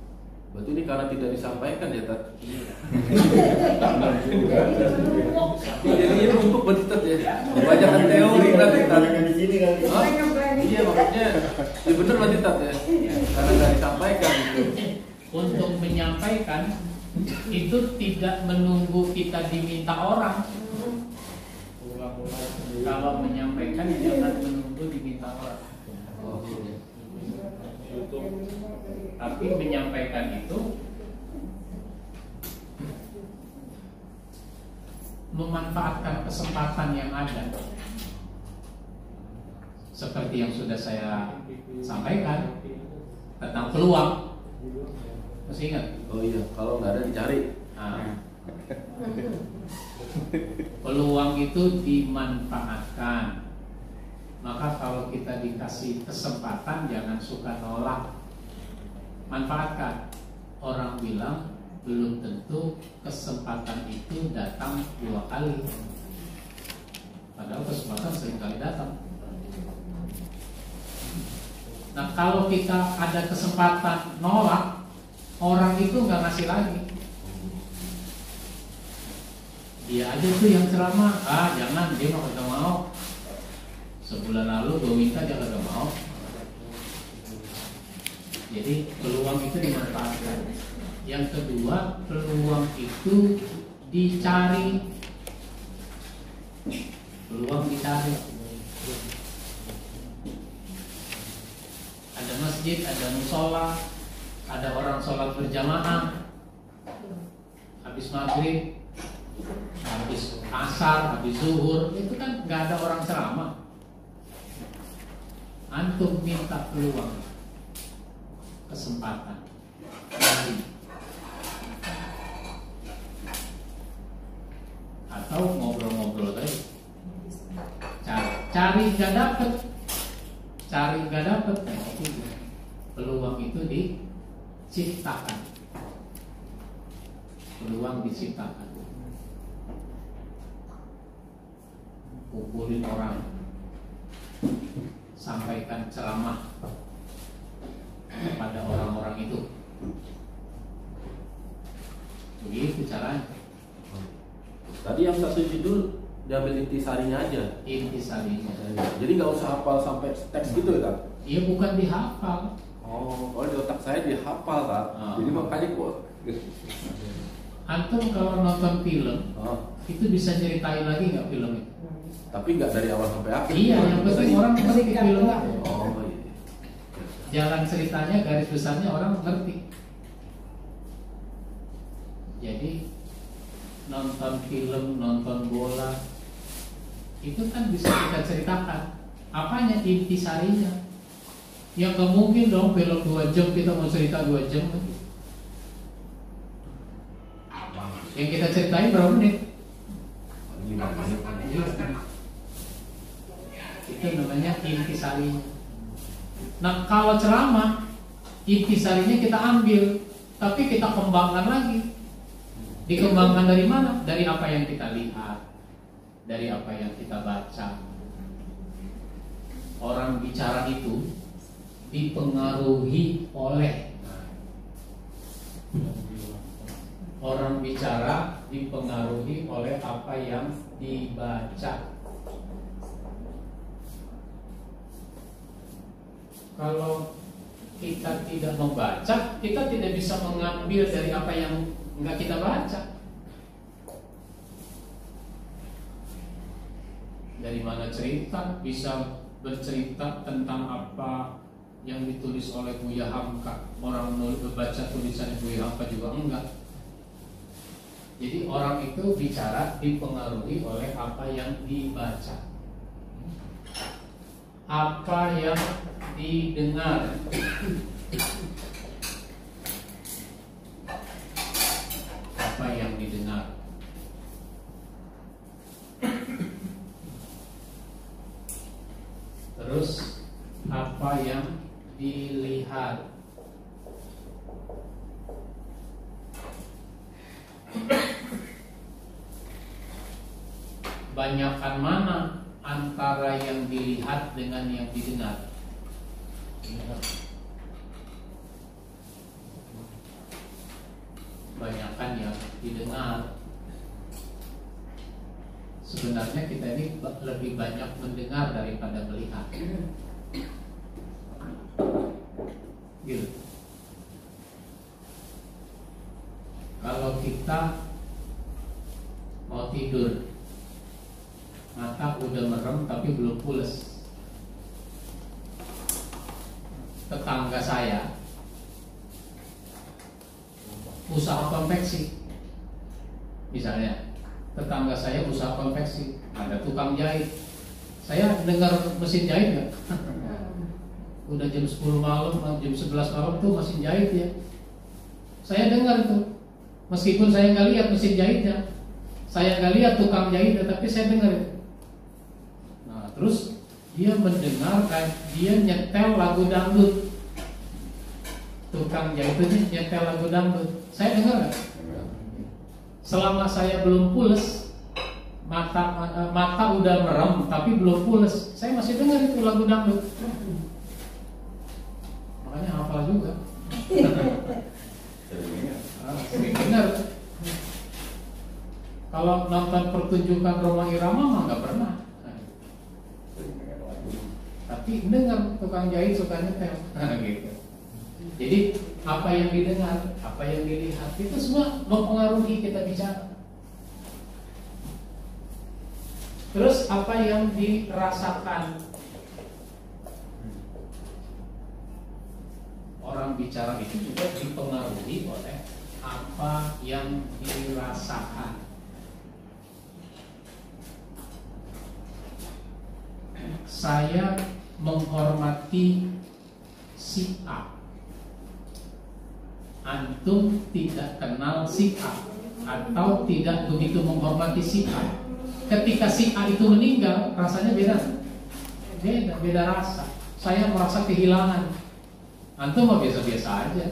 Berarti ini karena tidak disampaikan ya, Tat? Jadinya numpuk berarti, Tat ya? Kebanyakan teori berarti, Tat. Iya, makanya ya bener berarti, Tat ya? Karena tidak disampaikan gitu. Untuk menyampaikan itu tidak menunggu kita diminta orang. Kalau menyampaikan jangan menunggu diminta orang. Tapi menyampaikan itu memanfaatkan kesempatan yang ada. Seperti yang sudah saya sampaikan tentang peluang. Masih ingat? Oh iya, kalau nggak ada dicari. Peluang itu dimanfaatkan. Maka kalau kita dikasih kesempatan, jangan suka nolak. Manfaatkan. Orang bilang belum tentu kesempatan itu datang 2 kali. Padahal kesempatan sering kali datang. Nah, kalau kita ada kesempatan nolak, orang itu nggak ngasih lagi. Dia aja tuh yang ceramah, jangan, dia mah kagak mau. Sebulan lalu gue minta, dia kagak mau. Jadi peluang itu dimanfaatkan. Yang kedua, peluang itu dicari. Peluang dicari. Ada masjid, ada musola, ada orang sholat berjamaah, habis maghrib, habis asar, habis zuhur, itu kan nggak ada orang ceramah. Antum minta peluang, kesempatan, atau ngobrol-ngobrol tadi, cari nggak dapet, peluang itu diciptakan, peluang diciptakan. Kumpulin orang, sampaikan ceramah kepada orang-orang itu. Begitu caranya. Tadi yang satu judul diambil intisarinya aja. Intisarinya. Jadi nggak usah hafal sampai teks gitu ya, Kak? Iya, bukan dihafal. Oh, kalau di otak saya dihafal, Kak. Jadi makanya kok. Antum kalau nonton film, itu bisa ceritain lagi nggak filmnya? Tapi nggak dari awal sampai akhir. Iya, yang penting orang ngerti filmnya. Oh iya. Jalan ceritanya, garis besarnya orang ngerti. Jadi nonton film, nonton bola, itu kan bisa kita ceritakan. Apanya? Intisarinya. Ya nggak mungkin dong film 2 jam kita mau cerita 2 jam. Yang kita ceritain berapa menit? Itu namanya intisarinya. Nah, kalau ceramah, intisarinya kita ambil, tapi kita kembangkan lagi. Dikembangkan dari mana? Dari apa yang kita lihat, dari apa yang kita baca. Orang bicara itu dipengaruhi oleh apa yang dibaca. Kalau kita tidak membaca, kita tidak bisa mengambil dari apa yang enggak kita baca. Dari mana cerita bisa bercerita tentang apa yang ditulis oleh Buya Hamka. Orang membaca tulisan Buya Hamka juga enggak. Jadi orang itu bicara dipengaruhi oleh apa yang dibaca, apa yang didengar, apa yang didengar. Terus apa yang dilihat. Banyakan mana antara yang dilihat dengan yang didengar? Banyakan yang didengar. Sebenarnya kita ini lebih banyak mendengar daripada melihat. Gitu. Kalau kita mau tidur, mata udah merem tapi belum pules. Tetangga saya usaha konveksi, misalnya tetangga saya usaha konveksi, ada tukang jahit. Saya dengar mesin jahit nggak? Udah jam 10 malam, jam 11 malam tuh mesin jahit ya. Saya dengar itu, meskipun saya nggak lihat mesin jahitnya, saya nggak lihat tukang jahitnya, tapi saya dengar itu. Nah, terus dia mendengar, dia nyetel lagu dangdut. Tukang jahitnya nyetel lagu dangdut. Saya dengar nggak? Selama saya belum pules, mata udah merem tapi belum pules, saya masih dengar itu lagu dangdut. Makanya hafal juga. Sering dengar. Kalau nonton pertunjukan Roma Irama mah nggak pernah. Tapi dengar tukang jahit suka nyetel. Gitu. Jadi apa yang didengar, apa yang dilihat itu semua mempengaruhi kita bicara. Terus apa yang dirasakan? Orang bicara itu juga dipengaruhi oleh apa yang dirasakan. Saya menghormati si A. Antum tidak kenal si A atau tidak begitu menghormati si A. Ketika si A itu meninggal, rasanya beda. Beda rasa. Saya merasa kehilangan. Antum mau biasa-biasa aja.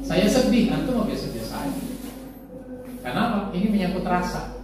Saya sedih, antum mau biasa-biasa aja. Kenapa? Ini menyangkut rasa.